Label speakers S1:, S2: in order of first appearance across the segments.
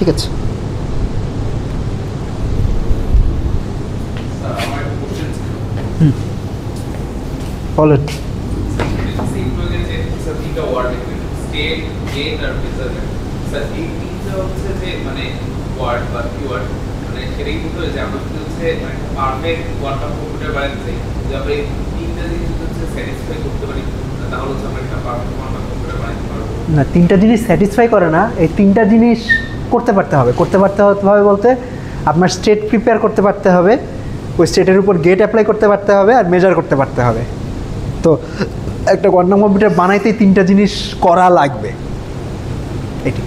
S1: ঠিক আছে। বলেন। না, তিনটা জিনিস স্যাটিসফাই করে না, এই তিনটা জিনিস করতে পারতে হবে। করতে পারতে হবে বলতে আপনার স্টেট প্রিপেয়ার করতে পারতে হবে, ওই স্টেটের উপর গেট অ্যাপ্লাই করতে পারতে হবে, আর মেজার করতে পারতে হবে। তো একটা কোয়ান্টাম কম্পিউটার বানাইতেই তিনটা জিনিস করা লাগবে। এটি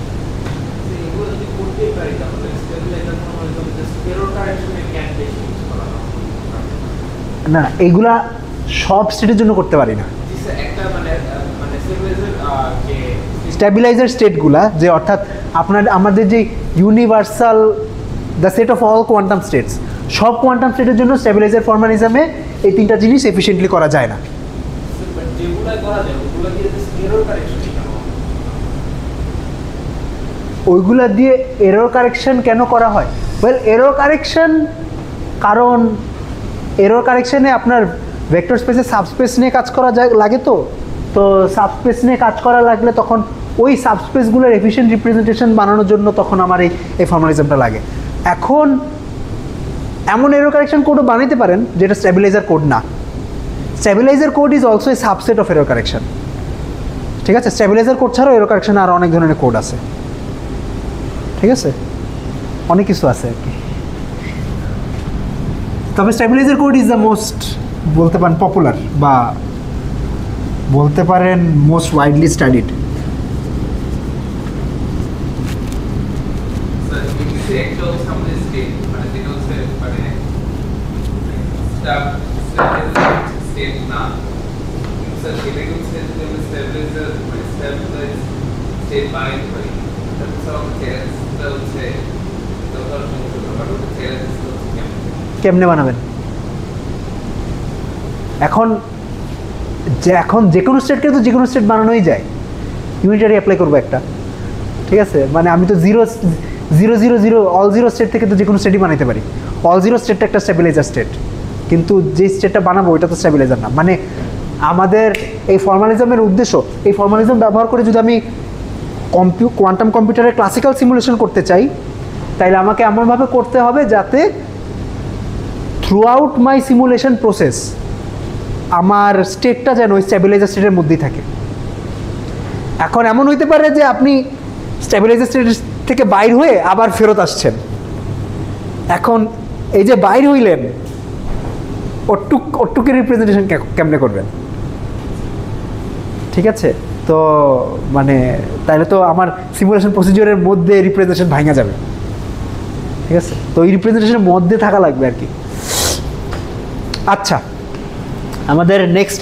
S1: না, এইগুলা সব স্টেটের জন্য করতে পারি না। স্ট্যাবিলাইজার স্টেটগুলা, যে অর্থাৎ আমাদের যে universal the set of all quantum states, সব কোয়ান্টাম স্টেটের জন্য স্ট্যাবিলাইজার ফর্মালিজমে এই তিনটা জিনিস এফিশিয়েন্টলি করা যায় না। ওইগুলা দিয়ে এরর কারেকশন কেন করা হয়? ওয়েল, এরর কারেকশন, কারণ এরর কারেকশনে আপনার ভেক্টর স্পেসে সাবস্পেস নিয়ে কাজ করা লাগে। তো সাবস্পেস নিয়ে কাজ করা লাগলে তখন ওই সাবস্পেসগুলোর এফিশিয়েন্ট রিপ্রেজেন্টেশন বানানোর জন্য তখন আমার এই ফর্মালিজমটা লাগে। এখন এমন এরর কারেকশন কোডও বানাইতে পারেন যেটা স্ট্যাবিলাইজার কোড না। Stabiliser code is also a subset of error correction. ঠিক আছে, স্ট্যাবিলাইজার কোড ছাড়াও এরর কারেকশন আর অনেক ধরনের কোড আছে। ঠিক আছে, অনেক কিছু আছে আর কি। তবে stabiliser code is the most, বলতে পারেন পপুলার, বা বলতে পারেন মোস্ট ওয়াইডলি স্টাডিড। কেমনে বানাবেন? এখন যে কোনো স্টেটকে তো যে কোনো স্টেট বানানোই যায়। ইউনিটারি অ্যাপ্লাই করবো একটা, ঠিক আছে, মানে আমি তো 0 0 0 0 অল জিরো স্টেট থেকে তো যে কোনো স্টেটই বানাতে পারি। অল জিরো স্টেটটা একটা স্ট্যাবিলাইজার স্টেট, কিন্তু যে স্টেটটা বানাবো ওইটা তো স্ট্যাবিলাইজার না। মানে আমাদের এই ফর্মালিজমের উদ্দেশ্য, এই ফর্মালিজম ব্যবহার করে যদি আমি কোয়ান্টাম কম্পিউটারের ক্লাসিক্যাল সিমুলেশন করতে চাই, তাইলে আমাকে এমনভাবে করতে হবে যাতে through out my simulation process আমার স্টেটটা যেন ওই স্ট্যাবিলাইজার স্টেটের মধ্যেই থাকে। এখন এমন হইতে পারে যে আপনি স্ট্যাবিলাইজার স্টেট থেকে বাইর হয়ে আবার ফেরত আসছেন। এখন এই যে বাইর হইলেন, ওটুকের রিপ্রেজেন্টেশন কেমনে করবেন? ঠিক আছে, তো মানে তাহলে তো আমার সিমুলেশন প্রসিডিওরের মধ্যে রিপ্রেজেন্টেশন ভাঙা যাবে। ঠিক আছে, তো এই রিপ্রেজেন্টেশনের মধ্যে থাকা লাগবে আর কি। আচ্ছা, আমাদের নেক্সট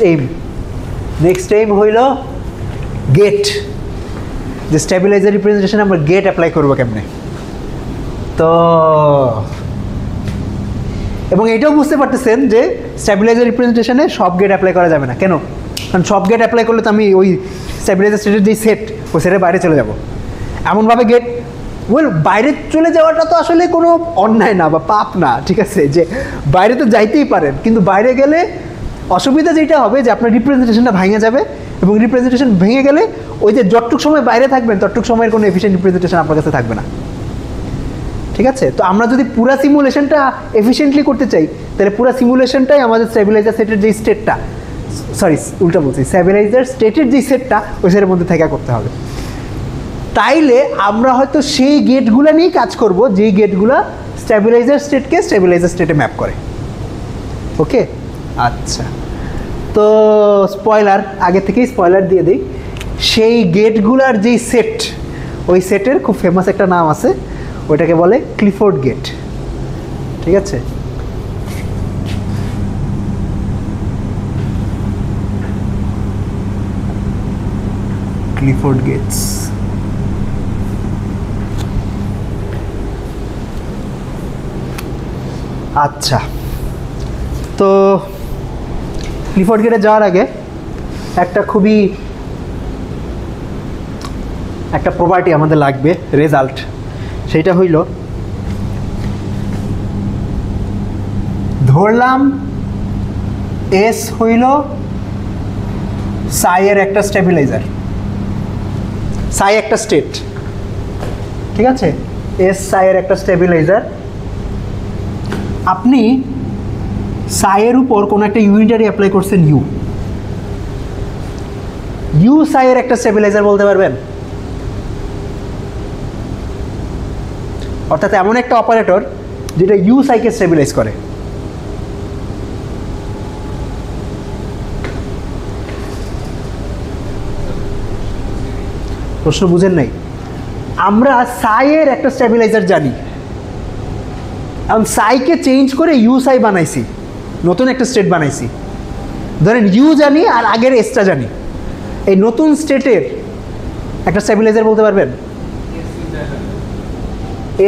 S1: এইম হইল গেট। যে স্ট্যাবিলাইজার রিপ্রেজেন্টেশন আমরা গেট অ্যাপ্লাই করবো কেমনে। তো এবং এটাও বুঝতে পারতেছেন যে স্ট্যাবিলাইজার রিপ্রেজেন্টেশনে সব গেট অ্যাপ্লাই করা যাবে না। কেন? কারণ সব গেট অ্যাপ্লাই করলে তো আমি ওই স্ট্যাবিলাইজার স্টেটের যেই সেট, ওই সেটের বাইরে চলে যাব। এমনভাবে গেট, বাইরে চলে যাওয়াটা তো আসলে কোনো অন্যায় না বা পাপ না। ঠিক আছে, যে বাইরে তো যাইতেই পারেন, কিন্তু বাইরে গেলে অসুবিধা যেটা হবে যে আপনার রিপ্রেজেন্টেশনটা ভেঙে যাবে, এবং রিপ্রেজেন্টেশন ভেঙে গেলে ওই যে যতটুক সময় বাইরে থাকবেন ততটুক সময়ের কোনো এফিশিয়েন্ট রিপ্রেজেন্টেশন আপনার কাছে থাকবে না। ঠিক আছে, তো আমরা যদি পুরা সিমুলেশনটা এফিশিয়েন্টলি করতে চাই, তাহলে পুরা সিমুলেশনটাই আমাদের স্ট্যাবিলাইজার সেটের যে স্টেটটা, উল্টা বলছি, স্ট্যাবিলাইজার স্টেটের যে সেটটা ওই সেটের মধ্যে থেকে করতে হবে। তাইলে আমরা হয়তো সেই গেটগুলো নিয়েই কাজ করব যেই গেটগুলো স্ট্যাবিলাইজার স্টেটকে স্ট্যাবিলাইজার স্টেটে ম্যাপ করে। ওকে, আচ্ছা, তো স্পয়লার, আগে থেকেই স্পয়লার দিয়ে দিই। সেই গেটগুলার যেই সেট, ওই সেটের খুব ফেমাস একটা নাম আছে, ওইটাকে বলে ক্লিফোর্ড গেট। ঠিক আছে, ক্লিফোর্ড গেটস। আচ্ছা, তো ক্লিফোর্ড গেটে যাওয়ার আগে একটা প্রপার্টি আমাদের লাগবে, রেজাল্ট। সেটা হইল, ধরলাম এস হইল সাইয়ের একটা স্টেবিলাইজার, সাই একটা স্টেট, ঠিক আছে, এস সাইয়ের একটা স্টেবিলাইজার। আপনি সাইয়ের উপর কোনো একটা ইউনিটারি অ্যাপ্লাই করছেন, ইউ, ইউ সাইয়ের একটা স্টেবিলাইজার বলতে পারবেন? অর্থাৎ এমন একটা অপারেটর যেটা ইউ সাইকে স্টেবিলাইজ করে। প্রশ্ন বুঝেন নাই? আমরা সাইয়ের একটা স্টেবিলাইজার জানি, এখন সাইকে চেঞ্জ করে ইউ সাই বানাইছি, নতুন একটা স্টেট বানাইছি। ধরেন ইউ জানি আর আগের এসটা জানি, এই নতুন স্টেটের একটা স্টেবিলাইজার বলতে পারবেন?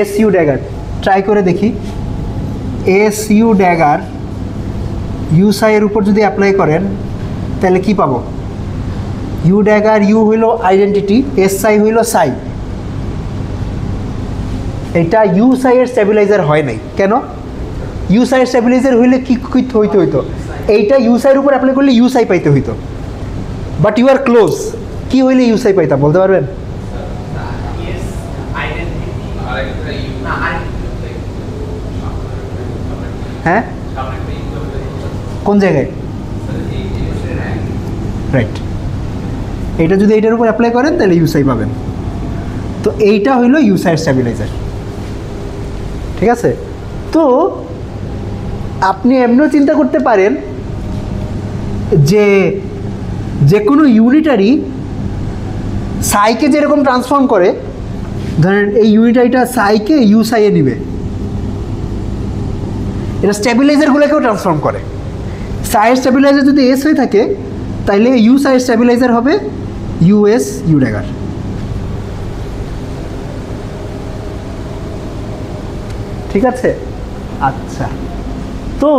S1: এস ইউ ড্যাগার, ট্রাই করে দেখি। এস ইউ ড্যাগার ইউ সাইয়ের উপর যদি অ্যাপ্লাই করেন তাহলে কি পাবো? ইউ ড্যাগার, ইউ হইল আইডেন্টিটি, এস সাই হইল সাই। এটা ইউ সাইয়ের স্টেবিলাইজার হয় নাই কেন? ইউ সাইয়ের স্টেবিলাইজার হইলে কি হইতে হইতো? এইটা ইউ সাইয়ের উপর অ্যাপ্লাই করলে ইউ সাই পাইতে হইতো, বাট ইউ আর ক্লোজ। কি হইলে ইউ সাই পাইতাম বলতে পারবেন? হ্যাঁ, কোন জায়গায়? রাইট, এইটা যদি এইটার উপর অ্যাপ্লাই করেন তাহলে ইউসাই পাবেন। তো এইটা হইল ইউসাইয়ের স্ট্যাবিলাইজার, ঠিক আছে? তো আপনি এমনিও চিন্তা করতে পারেন যে যে কোনো ইউনিটারি সাইকে যেরকম ট্রান্সফর্ম করে, ধরেন এই ইউনিটারিটা সাইকে ইউ সাইয়ে নিবে, এটা স্ট্যাবিলাইজারগুলোকেও ট্রান্সফর্ম করে। সাইয়ের স্ট্যাবিলাইজার যদি এস হয়ে থাকে তাইলে ইউ সাইয়ের স্ট্যাবিলাইজার হবে ইউএস ইউ ড্যাগার। ঠিক আছে? আচ্ছা, তো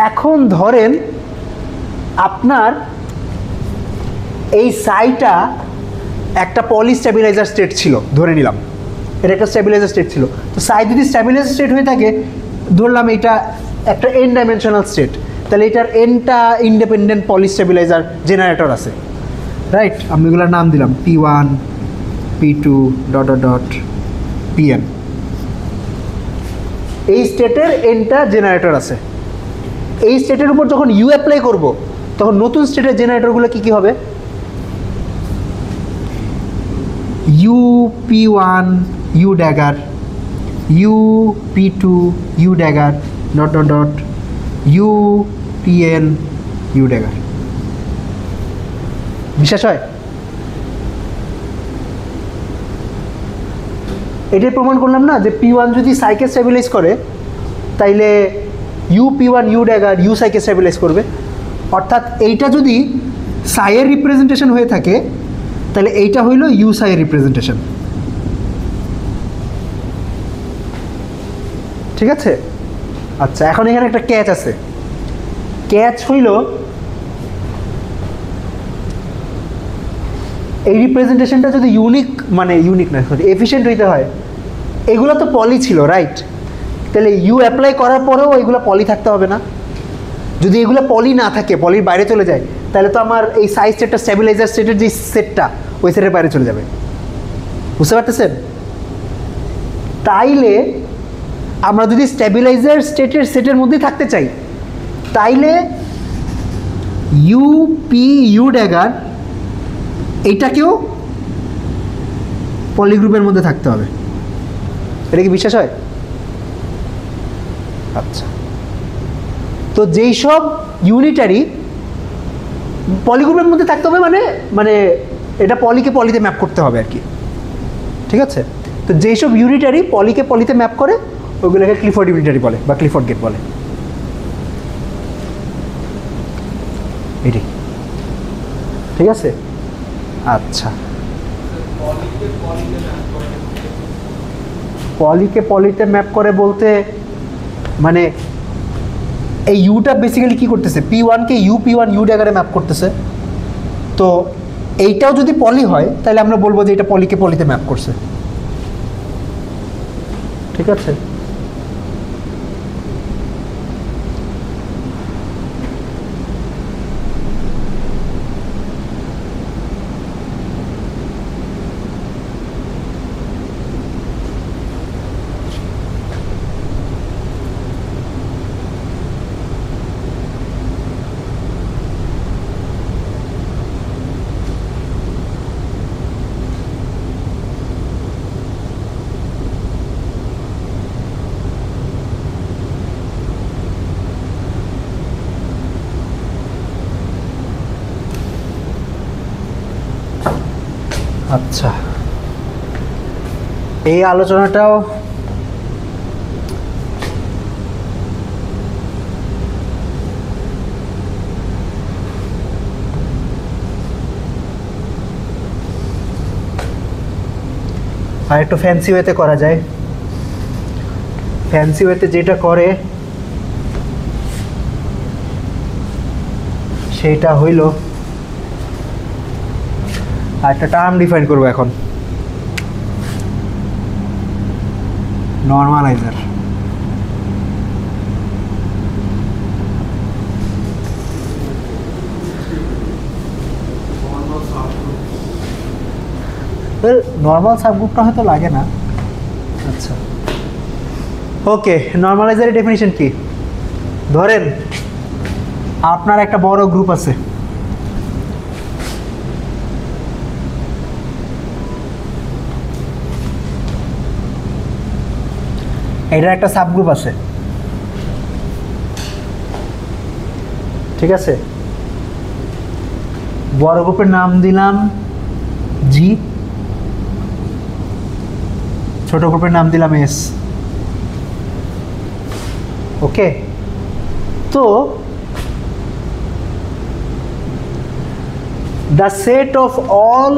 S1: এখন ধরেন আপনার এই সাইটা একটা পলি স্ট্যাবিলাইজার স্টেট ছিল, ধরে নিলাম এটা একটা স্ট্যাবিলাইজার স্টেট ছিল। তো সাই যদি স্ট্যাবিলাইজার স্টেট হয়ে থাকে, ধরলাম এটা একটা এন ডাইমেনশনাল স্টেট, তাহলে এটার এনটা ইন্ডিপেন্ডেন্ট পলি স্ট্যাবিলাইজার জেনারেটর আছে, রাইট? আমি এগুলোর নাম দিলাম P1 P2 dot dot dot Pn। এই স্টেটের এনটা জেনারেটর আছে। এই স্টেটের উপর যখন ইউ অ্যাপ্লাই করব তখন নতুন স্টেটের জেনারেটরগুলো কী কী হবে? U P1 U dagger, U P2 U dagger dot dot dot U Pn U dagger. বিশ্বাস হয়? এটাই প্রমাণ করলাম না যে P1 যদি সাইকে স্টেবিলাইজ করে তাইলে U P1 U dagger U সাইকে স্টেবিলাইজ করবে। অর্থাৎ এইটা যদি সাইয়ের রিপ্রেজেন্টেশন হয়ে থাকে তাহলে এইটা হইল ইউ সাইয়ের রিপ্রেজেন্টেশন। ঠিক আছে? আচ্ছা, এখন এখানে একটা ক্যাচ আছে। ক্যাচ হইল এই রিপ্রেজেন্টেশনটা যদি ইউনিক না সরি এফিশিয়েন্ট হইতে হয়, এগুলো তো পলি ছিল, রাইট? তাহলে ইউ অ্যাপ্লাই করার পরেও এগুলো পলি থাকতে হবে না? যদি এগুলো পলি না থাকে, পলির বাইরে চলে যায়, তাহলে তো আমার এই সাইজ স্টেটটা স্ট্যাবিলাইজার স্টেটের যে সেটটা ওই সেটের বাইরে চলে যাবে। বুঝতে পারতেছেন? তাইলে আমরা যদি স্ট্যাবিলাইজার স্টেটের সেটের মধ্যেই থাকতে চাই তাইলে ইউ পি ইউ ড্যাগার এইটাকেও পলিগ্রুপের মধ্যে থাকতে হবে। এটা কি বিশ্বাস হয়? আচ্ছা, তো যেই সব ইউনিটারি পলিগ্রুপের মধ্যে থাকতে হবে মানে এটা পলিকে পলিতে ম্যাপ করতে হবে আর কি। ঠিক আছে? তো যেই সব ইউনিটারি পলিকে পলিতে ম্যাপ করে ওইগুলোকে ক্লিফোর্ড ইউনিটারি বলে বা ক্লিফোর্ড গেট বলে। এটাই, ঠিক আছে? আচ্ছা, পলিকে পলিতে ম্যাপ করে বলতে মানে এই ইউটা বেসিক্যালি কি করতেছে, P1কে ইউ P1 ইউ ড্যাগারে ম্যাপ করতেছে। তো এইটাও যদি পলি হয় তাহলে আমরা বলবো যে এটা পলিকে পলিতে ম্যাপ করছে। ঠিক আছে? আচ্ছা, এই আলোচনাটাও আর একটু ফ্যান্সি ওয়েতে করা যায়। ফ্যান্সি ওয়েতে যেটা করে সেইটা হইল, আর একটা টার্ম ডিফাইন করবো এখন, নর্মালাইজার। নর্মাল সাবগ্রুপটা হয়তো লাগে না। আচ্ছা, ওকে, নর্মালাইজারের ডেফিনিশন কি? ধরেন আপনার একটা বড় গ্রুপ আছে, এটার একটা সাবগ্রুপ আছে, ঠিক আছে? বড় গ্রুপের নাম দিলাম জি, ছোট গ্রুপের নাম দিলাম এস। ওকে, তো দ্য সেট অফ অল,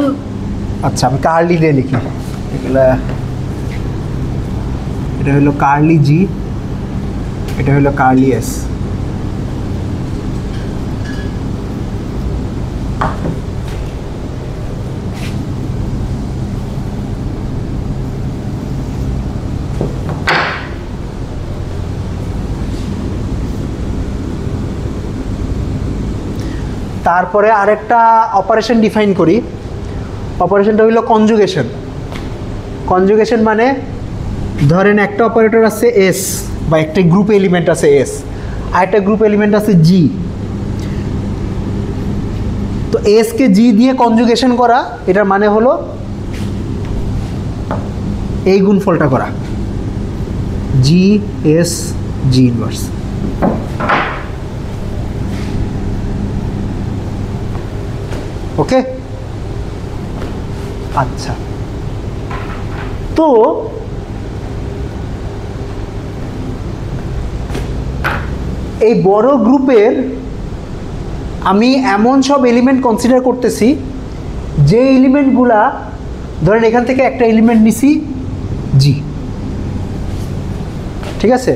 S1: আচ্ছা আমি কার্লি দিয়ে লিখি, এগুলা এটা হলো কার্লি জি, এটা হলো কার্লি এস। তারপরে আরেকটা অপারেশন ডিফাইন করি, অপারেশনটা হইল কনজুগেশন। কনজুগেশন মানে ধরেন একটা অপারেটর আছে এস, বা একটা গ্রুপ এলিমেন্ট আছে এস, আর একটা গ্রুপ এলিমেন্ট আছে জি। তো এসকে জি দিয়ে কনজুগেশন করা, এটার মানে হলো এই গুণফলটা করা, জি এস জি ইনভার্স। ওকে, আচ্ছা, তো এই বড় গ্রুপের আমি এমন সব এলিমেন্ট কনসিডার করতেছি যে এলিমেন্টগুলা, ধরেন এখান থেকে একটা এলিমেন্ট নিছি জি, ঠিক আছে?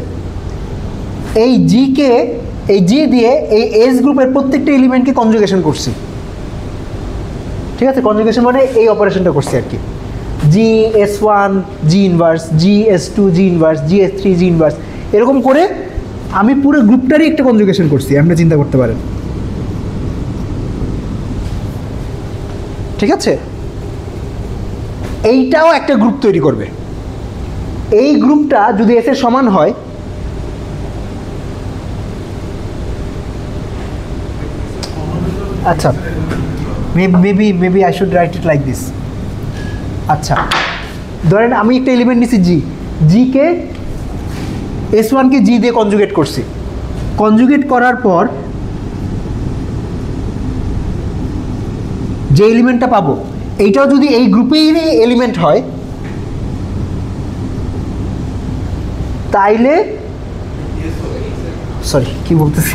S1: এই জিকে, এই জি দিয়ে এই এস গ্রুপের প্রত্যেকটা এলিমেন্টকে কনজুগেশন করছি, ঠিক আছে? কনজুগেশন মানে এই অপারেশনটা করছি আর কি, G S one G inverse, G S two G inverse, G S three G inverse, এরকম করে আমি পুরো গ্রুপটারই একটা কনজুগেশন করছি। আপনি চিন্তা করতে পারেন, ঠিক আছে? এইটাও একটা গ্রুপ তৈরি করবে। এই গ্রুপটা যদি এস এর সমান হয়, আচ্ছা maybe I should write it like this. আচ্ছা, ধরেন আমি একটা এলিমেন্ট নিছি জি, জিকে এস ওয়ানকে জি দিয়ে কনজুগেট করছি। কনজুগেট করার পর যে এলিমেন্টটা পাবো, এইটাও যদি এই গ্রুপেরই এলিমেন্ট হয়, তাইলে সরি কি বলতেছি,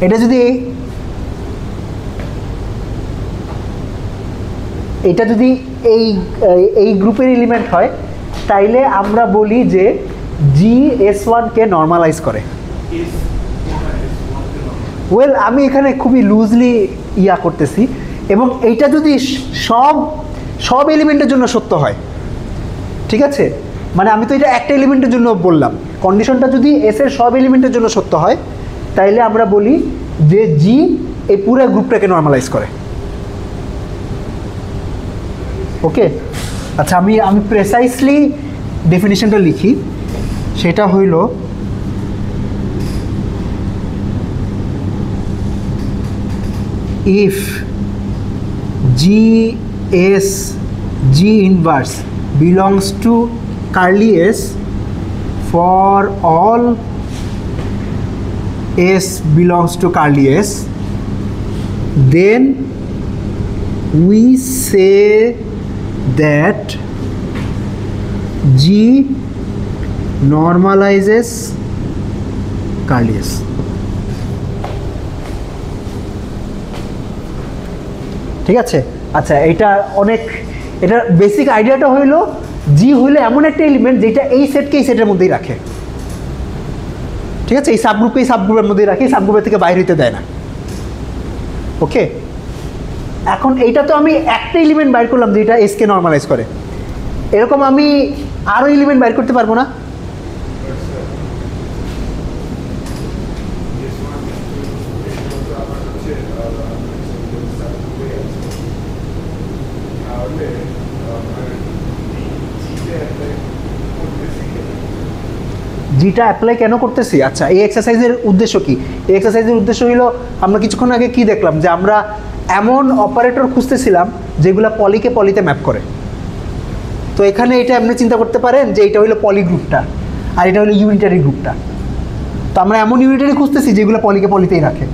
S1: এটা যদি এটা যদি এই গ্রুপের এলিমেন্ট হয়, তাইলে আমরা বলি যে জি এস ওয়ানকে নর্মালাইজ করে। ওয়েল, আমি এখানে খুবই লুজলি করতেছি, এবং এইটা যদি সব এলিমেন্টের জন্য সত্য হয়, ঠিক আছে, মানে আমি তো এটা একটা এলিমেন্টের জন্য বললাম। কন্ডিশনটা যদি এস এর সব এলিমেন্টের জন্য সত্য হয় তাইলে আমরা বলি যে জি এই পুরো গ্রুপটাকে নর্মালাইজ করে। ওকে, আচ্ছা আমি প্রেসাইসলি ডেফিনিশনটা লিখি, সেটা হইল if G inverse belongs to curly S for all S belongs to curly S, then we say that G normalizes curly S. ঠিক আছে, আচ্ছা এটা এটার বেসিক আইডিয়াটা হইলো জি হইলো এমন একটা এলিমেন্ট যেটা এই সেটকে এই সেটের মধ্যেই রাখে। ঠিক আছে, এই সাবগ্রুপের মধ্যেই রাখে, এই সাবগ্রুপের থেকে বাইরে হইতে দেয় না। ওকে, এখন এইটা তো আমি একটা এলিমেন্ট বাইর করলাম যে এটা এসকে নর্মালাইজ করে, এরকম আমি আরও এলিমেন্ট বাইর করতে পারবো না? জিটা অ্যাপ্লাই কেন করতেছি? আচ্ছা, এই এক্সারসাইজের উদ্দেশ্য কি? এই এক্সারসাইজের উদ্দেশ্য হলো আমরা কিছুক্ষণ আগে কি দেখলাম, যে আমরা এমন অপারেটর খুঁজতেছিলাম যেগুলো পলিকে পলিতে ম্যাপ করে। তো এখানে এটা এমনি চিন্তা করতে পারেন যে এটা হলো পলি গ্রুপটা আর এটা হলো ইউনিটারি গ্রুপটা। তো আমরা এমন ইউনিটারি খুঁজতেছি যেগুলো পলিকে পলিতেই রাখে।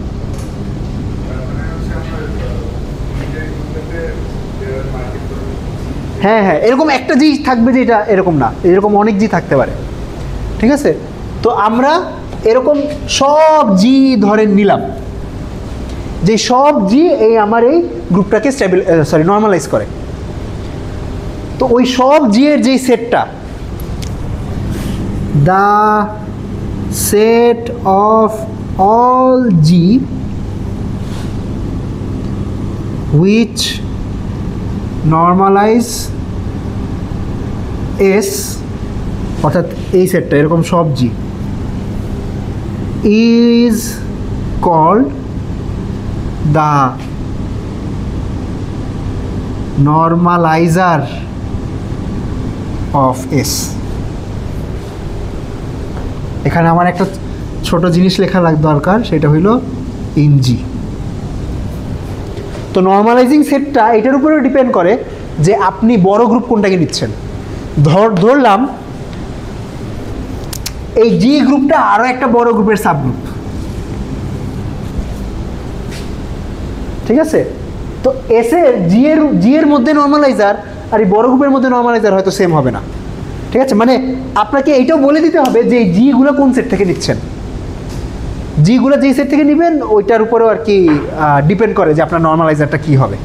S1: হ্যাঁ হ্যাঁ, এরকম একটা জি থাকবে যে এটা এরকম না, এরকম অনেক জি থাকতে পারে। ঠিক আছে, তো আমরা এরকম সব জি ধরে নিলাম যে সব জি এই আমার এই গ্রুপটাকে নর্মালাইজ করে। তো ওই সব জি এর যেই সেটটা, the set of all G which normalize S, অর্থাৎ এই সেটটা এরকম সব G, is called the normalizer of S. এখানে আমার একটা ছোট জিনিস লেখা দরকার, সেটা হইল ইন জি। তো নর্মালাইজিং সেটটা এটার উপরেও ডিপেন্ড করে যে আপনি বড় গ্রুপ কোনটাকে নিচ্ছেন। ধরলাম এই জি গ্রুপটা আরো একটা বড় গ্রুপের সাবগ্রুপ। ঠিক আছে, তো এস এর জি এর মধ্যে নর্মালাইজার আর এই বড় গ্রুপের মধ্যে নর্মালাইজার হয়তো সেম হবে না। ঠিক আছে, মানে আপনাকে এইটাও বলে দিতে হবে যে জিগুলো কোন সেট থেকে নিচ্ছেন। জিগুলো যেই সেট থেকে নেবেন ওইটার উপরেও আর কি ডিপেন্ড করে যে আপনার নর্মালাইজারটা কি হবে।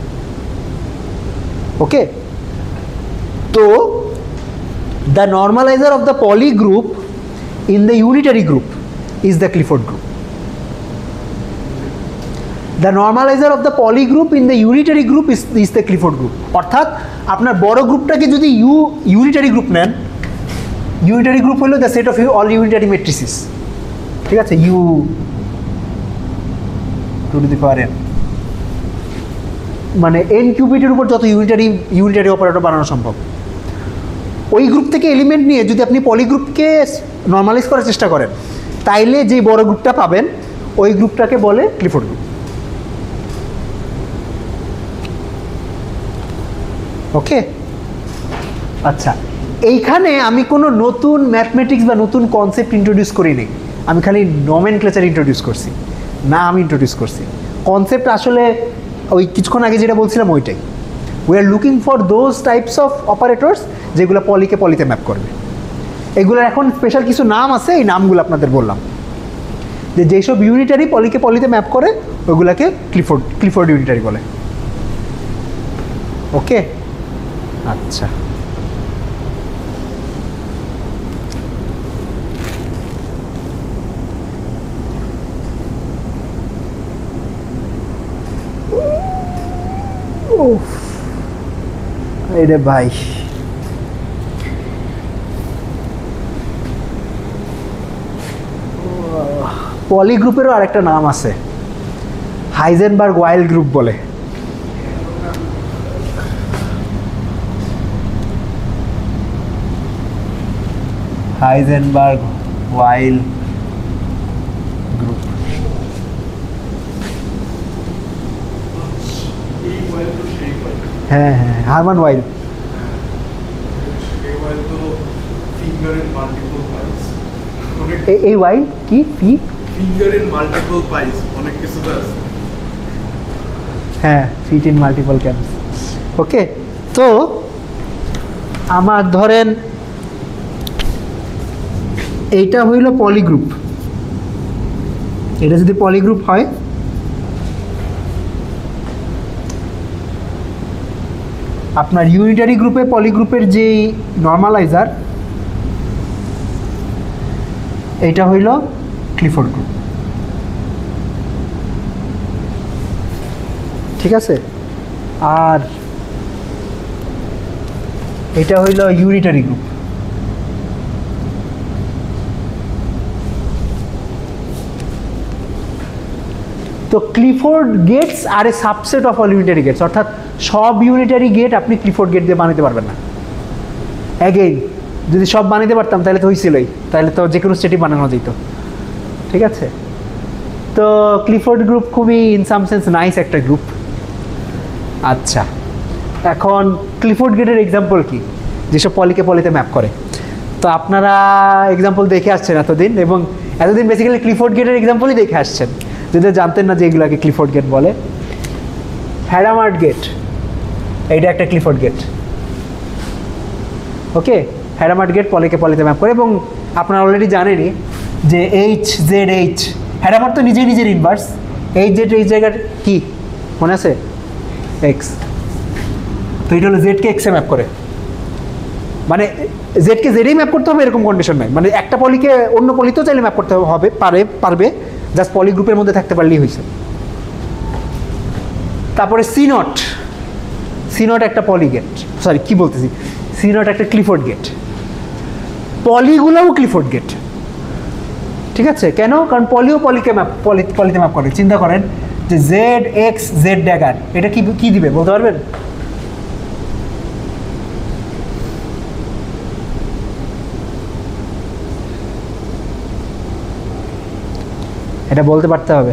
S1: ওকে, তো the normalizer of the Pauli group in the unitary group is the Clifford group. The normalizer of the poly group in the unitary group is the Clifford group. অর্থাৎ আপনার বড় গ্রুপটাকে যদি ইউনিটারি গ্রুপ নেন, unitary group হলো the set of all unitary matrices. ঠিক আছে, U to the power n, মানে n কিউবিটের উপর যত ইউনিটারি অপারেটর বানানো সম্ভব। ওই গ্রুপ থেকে এলিমেন্ট নিয়ে যদি আপনি পলিগ্রুপকে নর্মালাইজ করার চেষ্টা করেন তাইলে যে বড় গ্রুপটা পাবেন ওই গ্রুপটাকে বলে ক্লিফোর্ড গ্রুপ। ওকে, আচ্ছা এইখানে আমি কোনো নতুন ম্যাথমেটিক্স বা নতুন কনসেপ্ট ইন্ট্রোডিউস করিনি, আমি খালি নমেনক্লেচার ইন্ট্রোডিউস করছি, নাম ইন্ট্রোডিউস করছি। কনসেপ্ট আসলে ওই কিছুক্ষণ আগে যেটা বলছিলাম ওইটাই। We are looking for those types of operators যেগুলো পলিকে পলিতে ম্যাপ করবে। এগুলোর এখন স্পেশাল কিছু নাম আছে, এই নামগুলো আপনাদের বললাম, যে যেসব ইউনিটারি পলিকে পলিতে ম্যাপ করে ওইগুলোকে ক্লিফোর্ড ইউনিটারি বলে। ওকে, আচ্ছা রে ভাই, পলি গ্রুপেরও আরেকটা নাম আছে, হাইজেনবার্গ ওয়াইল গ্রুপ বলে। হাইজেনবার্গ ওয়াইল গ্রুপ। হ্যাঁ হ্যাঁ, হারমান ওয়াইল। এই ওয়াইল কি ফি
S2: ফিঙ্গার ইন মাল্টিপল পাইস অনেক কিছু আছে।
S1: হ্যাঁ, ফিট ইন মাল্টিপল ক্যাম্পস। ওকে, তো আমার ধরেন এইটা হইল পলিগ্রুপ। এটা যদি পলিগ্রুপ হয়, আপনার ইউনিটারি গ্রুপে পলিগ্রুপের যে নর্মালাইজার, এইটা হইল ক্লিফোর্ড গ্রুপ। ঠিক আছে, আর এটা হইল ইউনিটারি গ্রুপ। তো ক্লিফোর্ড গেটস আর a subset of all unitary gates, অর্থাৎ সব ইউনিটারি গেট আপনি ক্লিফোর্ড গেট দিয়ে বানাতে পারবেন না। অ্যাগেইন, যদি সব বানাতে পারতাম তাহলে তো হয়েছিলই, তাহলে তো যে কোনো স্টেটই বানানো যেত। ঠিক আছে, তো ক্লিফোর্ড গ্রুপ খুবই ইন সাম সেন্স নাইস একটা গ্রুপ। আচ্ছা, এখন ক্লিফোর্ড গেটের এক্সাম্পল কি, যেসব পলিকে পলিতে ম্যাপ করে। তো আপনারা এক্সাম্পল দেখে আসছেন এতদিন, এবং এতদিন বেসিক্যালি ক্লিফোর্ড গেটের এক্সাম্পলই দেখে আসছেন, যদি জানতেন না যে এগুলোকে ক্লিফোর্ড গেট বলে। হ্যাডামার্ট গেট, এইটা একটা ক্লিফোর্ড গেট। ওকে, হ্যাডামার্ট গেট পলিকে পলিতে ম্যাপ করে, এবং আপনারা অলরেডি জানেনই যে এইচ জেড এইচ, হ্যাডামার্ট তো নিজেই নিজের ইনভার্স। এইচ জেড এইচ জায়গার কি মনে আছে? এক্স। তো এটা হলো জেডকে এক্সে ম্যাপ করে, মানে জেডকে জেডেই ম্যাপ করতে হবে এরকম কন্ডিশন নাই, মানে একটা পলিকে অন্য পলিতেও চাইলে ম্যাপ করতে হবে, পারবে, জাস্ট পলি গ্রুপের মধ্যে থাকতে পারলেই হয়েছে। তারপরে সি নট একটা পলি গেট, সরি কি বলতেছি, সি নট একটা ক্লিফোর্ড গেট। পলিগুলোও ক্লিফোর্ড গেট। ঠিক আছে, কেন? কারণ পলিও পলিকে পলিতে ম্যাপ করে। চিন্তা করেন যে জেড এক্স জেড ড্যাগার, এটা কি দিবে বলতে পারবেন? এটা বলতে পারতে হবে।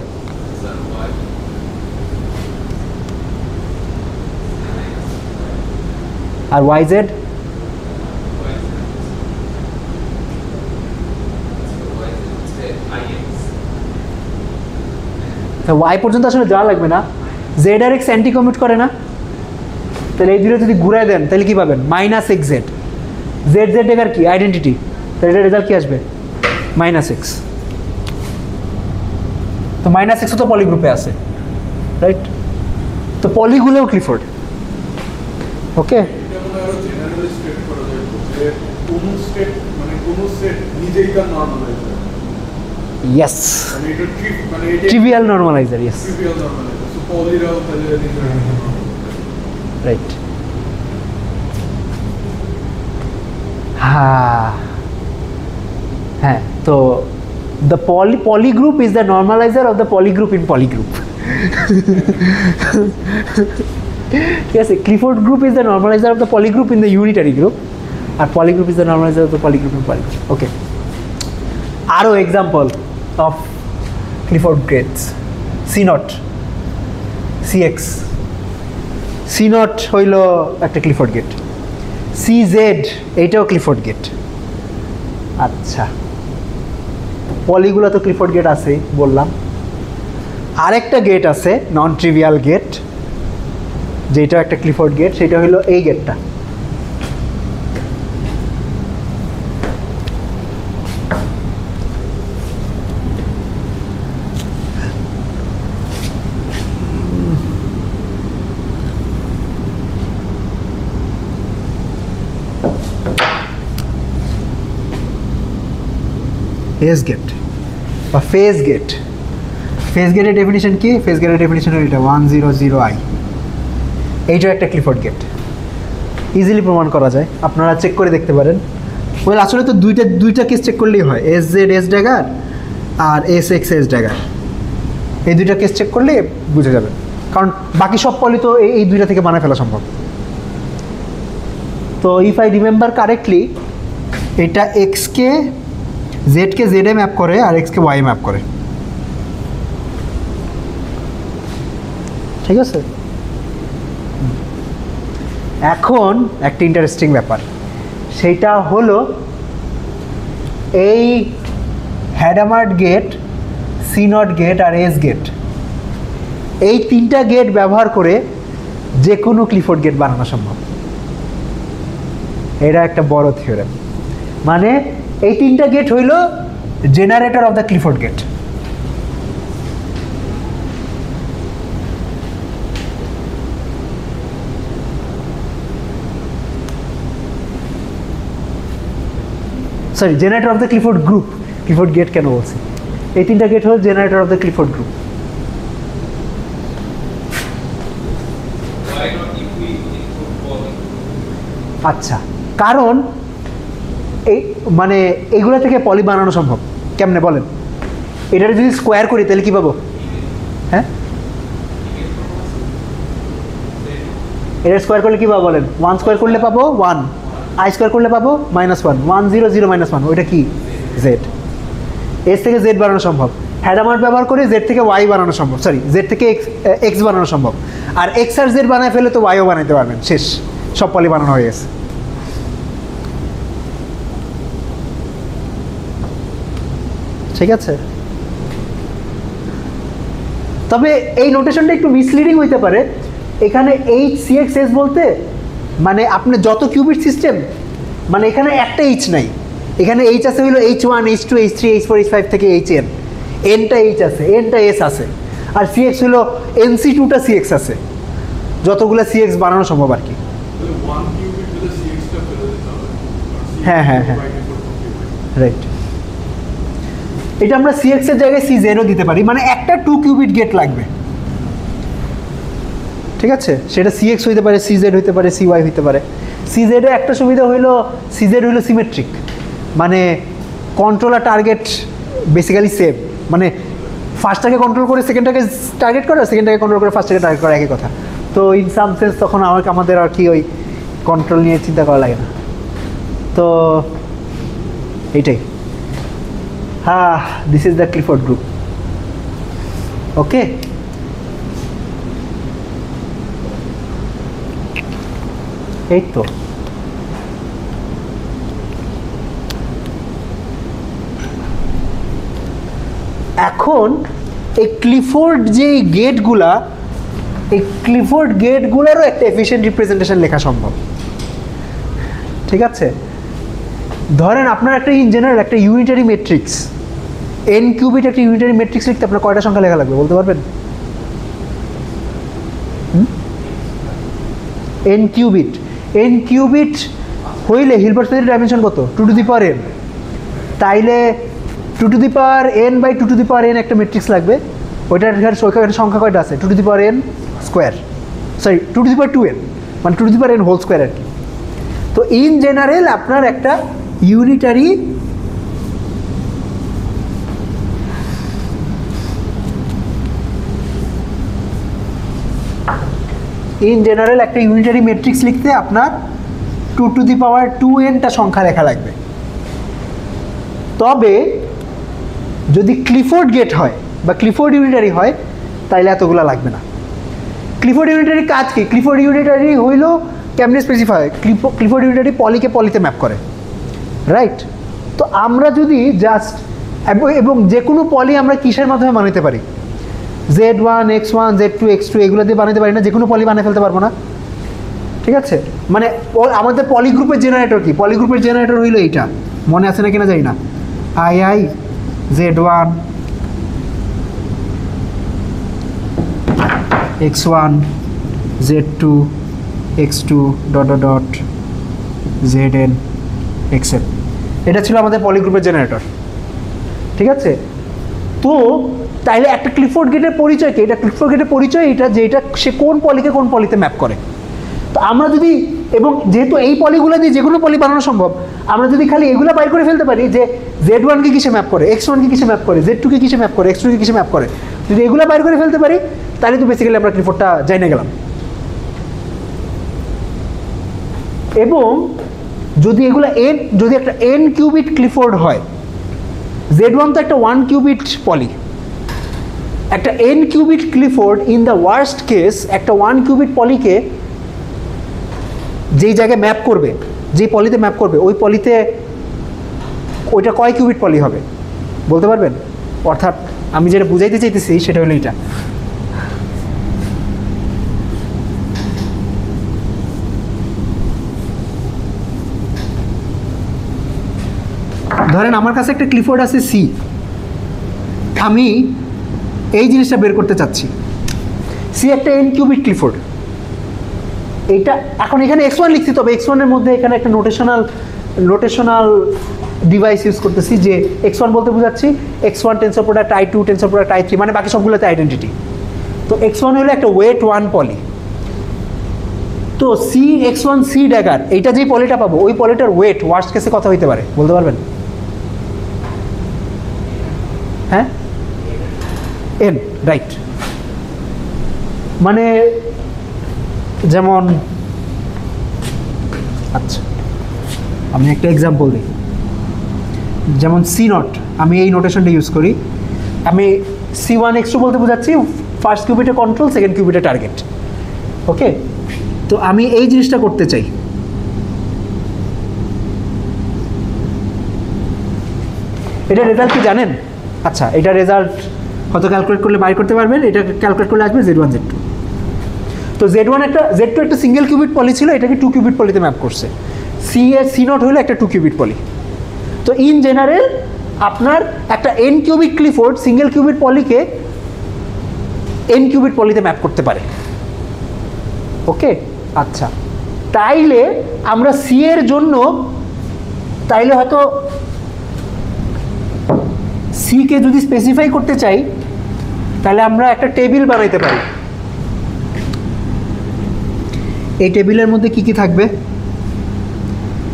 S1: আর ওয়াই জেড, ওয়াই পর্যন্ত আসলে যাওয়া লাগবে না, জেড আর এক্স অ্যান্টি কমিউট করে না, তাহলে এই দুটো যদি ঘুরাই দেন তাহলে কি পাবেন? Minus x Z. Z Z এর কি আইডেন্টিটি, তাহলে এটা রেজাল্ট কি আসবে? Minus x. তো মাইনাস এক্সও তো পলি গ্রুপে আছে, রাইট? তো পলিগুলোও ক্লিফোর্ড। ওকে, ইয়েস, ট্রিভিয়াল নর্মালাইজার, ইয়েস, রাইট। হ্যাঁ, তো the poly group is the normalizer of the poly group in poly group. Yes, a Clifford group is the normalizer of the poly group in the unitary group, and poly group is the normalizer of the poly group in poly group. Okay, aro example of Clifford gates: C naught, CX, C naught হইল একটা Clifford gate, CZ এইটাও Clifford gate. আচ্ছা, পলিগুলো তো Clifford gate আছেই বললাম। আরেকটা gate আছে non trivial gate, যেটা একটা ক্লিফোর্ড গেট, সেটা হলো এই গেটটা। ফেজ গেট বা ফেজ গেট। ফেজ গেটের ডেফিনিশন কি? ফেজ গেটের ডেফিনিশন হলো এটা 100i। এইটাও একটা ক্লিফোর্ড গেট, ইজিলি প্রমাণ করা যায়, আপনারা চেক করে দেখতে পারেন। ওয়েল আসলে তো দুইটা কেস চেক করলেই হয়, এস জেড এস ড্যাগার আর এস এক্স এস ড্যাগার, এই দুইটা কেস চেক করলে বুঝে যাবে, কারণ বাকি সব পলি তো এই দুইটা থেকে বানায় ফেলা সম্ভব। তো ইফ আই রিমেম্বার কারেক্টলি, এটা এক্সকে জেডকে জেডে ম্যাপ করে আর এক্সকে ওয়াই ম্যাপ করে, ঠিক আছে। এখন একটা ইন্টারেস্টিং ব্যাপার, সেইটা হলো এই Hadamard gate, C not gate আর এস গেট, এই তিনটা গেট ব্যবহার করে যে কোনো ক্লিফোর্ড গেট বানানো সম্ভব। এটা একটা বড় থিওরেম, মানে এই তিনটা গেট হইল generator of the Clifford gate. Sorry, generator of the Clifford group, Clifford gate কেন বলছি, এই তিনটা গেট হল generator of the Clifford group. আচ্ছা, কারণ এই মানে এইগুলো থেকে পলি বানানো সম্ভব। কেমনে বলেন? এটা যদি স্কোয়ার করি তাহলে কি পাবো? হ্যাঁ, এটা স্কোয়ার করলে কি পাবো বলেন? 1 স্কোয়ার করলে পাবো 1, আই স্কোয়ার করলে পাবো -1, 1 0 0 -1, ওইটা কি? জেড। এস থেকে জেড বানানো সম্ভব, হ্যাডামার্ট ব্যবহার করে জেড থেকে ওয়াই বানানো সম্ভব, সরি জেড থেকে এক্স বানানো সম্ভব। আর এক্স আর জেড বানায় ফেলে তো ওয়াইও বানাইতে পারবেন, শেষ, সব পলি বানানো হয়ে গেছে। ঠিক আছে, তবে এই নোটেশনটা একটু মিসলিডিং হইতে পারে। এখানে এইচ সি এক্স এস বলতে মানে আপনি যত কিউবিট সিস্টেম, মানে এখানে একটা এইচ নাই, এখানে এইচ আছে হইলো H1 H2 H3 H4 H5 থেকে HN, এনটা এইচ আছে, এনটা এস আছে, আর সিএক্স হলো NC2টা সিএক্স আছে, যতগুলো সিএক্স বানানো সম্ভব আর কি। হ্যাঁ হ্যাঁ হ্যাঁ, রাইট। এটা আমরা সিএক্স এর জায়গায় C0 দিতে পারি, মানে একটা 2 কিউবিট গেট লাগবে, ঠিক আছে। সেটা সিএক্স হইতে পারে, সিজেড হইতে পারে, সিওয়াই হইতে পারে। সিজেডে একটা সুবিধা হইলো, সিজেড হইলো সিমেট্রিক, মানে কন্ট্রোল আর টার্গেট বেসিক্যালি সেম, মানে ফার্স্টটাকে কন্ট্রোল করে সেকেন্ডটাকে টার্গেট করে, সেকেন্ডটাকে কন্ট্রোল করে ফার্স্টটাকে টার্গেট করা একই কথা। তো ইন সাম সেন্স তখন আমাদের আর কি ওই কন্ট্রোল নিয়ে চিন্তা করা লাগে না। তো এইটাই, হ্যাঁ, this is the Clifford group. Okay, এই তো এখন এই ক্লিফোর্ড যে গেটগুলা, এই ক্লিফোর্ড গেটগুলোরও একটা এফিশিয়েন্ট রিপ্রেজেন্টেশন লেখা সম্ভব, ঠিক আছে। ধরেন আপনার একটা ইন জেনারেল একটা ইউনিটারি ম্যাট্রিক্স, এন কিউবিট একটা ইউনিটারি ম্যাট্রিক্স লিখতে আপনার কয়টা সংখ্যা লেখা লাগবে বলতে পারবেন? এন কিউবিট হইলে হিলবার্ট স্পেসের ডাইমেনশন কত? 2 টু দি পাওয়ার n, তাইলে 2 to the power n by 2 to the power n একটা ম্যাট্রিক্স লাগবে। ওইটার সংখ্যা কয়টা আছে? 2 to the power n square, sorry 2 to the power 2n, মানে 2 to the power n whole square আর কি। তো ইন জেনারেল আপনার একটা ইউনিটারি ম্যাট্রিক্স লিখতে আপনার 2 টু দি পাওয়ার 2nটা সংখ্যা লেখা লাগবে। তবে যদি ক্লিফোর্ড গেট হয় বা ক্লিফোর্ড ইউনিটারি হয় তাইলে এতগুলো লাগবে না। ক্লিফোর্ড ইউনিটারি কাজ কি? ক্লিফোর্ড ইউনিটারি হইল কেমনে স্পেসিফাই? ক্লিফোর্ড ইউনিটারি পলিকে পলিতে ম্যাপ করে, রাইট। তো আমরা যদি জাস্ট এবং যে কোনো পলি আমরা কিসের মাধ্যমে বানাতে পারি? Z1 X1 Z2 X2 এগুলো দিয়ে বানাতে পারি না? যে কোনো পলি বানিয়ে ফেলতে পারবো না, ঠিক আছে। মানে আমাদের পলি গ্রুপের জেনারেটর কি? পলি গ্রুপের জেনারেটর হইলো এইটা, মনে আছে না কিনা জানি না, II Z1 X1 Z2 X2 ... Zn Xn, এটা ছিল আমাদের পলি গ্রুপের জেনারেটর, ঠিক আছে। তো তাইলে একটা ক্লিফোর্ড গেটের পরিচয় কি? এটা ক্লিফোর্ড গেটের পরিচয় এটা যে এটা সে কোন পলিকে কোন পলিতে ম্যাপ করে। তো আমরা যদি এবং যেহেতু এই পলিগুলো দিয়ে যে কোনো পলি বানানো সম্ভব, আমরা যদি খালি এগুলো বাইর করে ফেলতে পারি যে Z1 কে কিসে ম্যাপ করে, X1 কে কিসে ম্যাপ করে, Z2 কে কিসে ম্যাপ করে, X2 কে কিসে ম্যাপ করে, যদি এগুলো বাইর করে ফেলতে পারি তাহলে তো বেসিক্যালি আমরা ক্লিফোর্ডটা জানিয়ে গেলাম। এবং যদি এগুলো যদি একটা n কিউবিট ক্লিফোর্ড হয়, Z1 তো একটা 1 কিউবিট পলি, একটা n qubit Clifford in the worst case একটা 1 কিউবিট পলিকে যেই জায়গায় ম্যাপ করবে, যেই পলিতে ম্যাপ করবে ওই পলিতে ওইটা কয় কিউবিট পলি হবে বলতে পারবেন? অর্থাৎ আমি যেটা বুঝাইতে চাইতেছি সেটা হলো এটা, ধরেন আমার কাছে একটা ক্লিফোর্ড আছে সি, আমি এই জিনিসটা বের করতে চাচ্ছি, সি একটা n কিউবিট ক্লিফোর্ড, এইটা এখন এখানে x1 লিখছি, তবে x1 এর মধ্যে এখানে একটা নোটেশনাল ডিভাইস ইউজ করতেছি, যে x1 বলতে বোঝাচ্ছি x1 tensor product i2 tensor product i3, মানে বাকি সবগুলোতে আইডেন্টিটি। তো x1 হলো একটা ওয়েট 1 পলি, তো সি x1 সি ড্যাগার, এইটা যেই পলিটা পাবো ওই পলিটার ওয়েট ওয়ার্স্ট কেসে কত হইতে পারে বলতে পারবেন? হ্যাঁ, n, রাইট। মানে যেমন, আচ্ছা আমি একটা এক্সাম্পল দিই, যেমন সি নট, আমি এই নোটেশনটা ইউজ করি, আমি C1 X2 বলতে বোঝাচ্ছি ফার্স্ট কিউবিটে কন্ট্রোল, সেকেন্ড কিউবিটে টার্গেট। ওকে, তো আমি এই জিনিসটা করতে চাই, এটা রেজাল্ট কি জানেন? আচ্ছা, এটা রেজাল্ট হয়তো ক্যালকুলেট করলে বাইর করতে পারবেন, এটা ক্যালকুলেট করলে আসবে Z1 Z2। তো Z1 Z2 একটা সিঙ্গেল কিউবিট পলি ছিল, এটাকে 2 কিউবিট পলিতে ম্যাপ করছে। সি নট হলো একটা 2 কিউবিট পলি। তো ইন জেনারেল আপনার একটা n qubit Clifford single qubit পলিকে n কিউবিট পলিতে ম্যাপ করতে পারে। ওকে, আচ্ছা, তাইলে আমরা সি এর জন্য তাইলে হয়তো সি কে যদি স্পেসিফাই করতে চাই তাহলে আমরা একটা টেবিল বানাইতে পারি। এই টেবিলের মধ্যে কি কি থাকবে?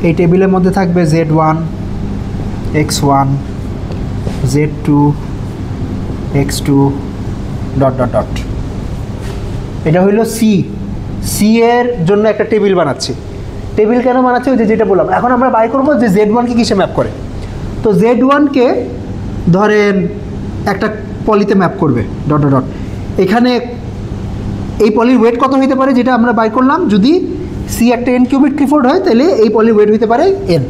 S1: এই টেবিলের মধ্যে থাকবে Z1 X1 Z2 X2 dot dot dot. এটা হইল সি এর জন্য একটা টেবিল বানাচ্ছি। টেবিল কেন বানাচ্ছি? ওই যে যেটা বললাম, এখন আমরা বাই করবো যে Z1 কে কিসে ম্যাপ করে। তো Z1 কে ধরেন একটা পলিতে ম্যাপ করবে ডট ডট ডট। এখানে এই পলির ওয়েট কত হইতে পারে যেটা আমরা বাই করলাম, যদি সি একটা n কিউবিট ক্লিফোর্ড হয় তাহলে এই পলির ওয়েট হইতে পারে n।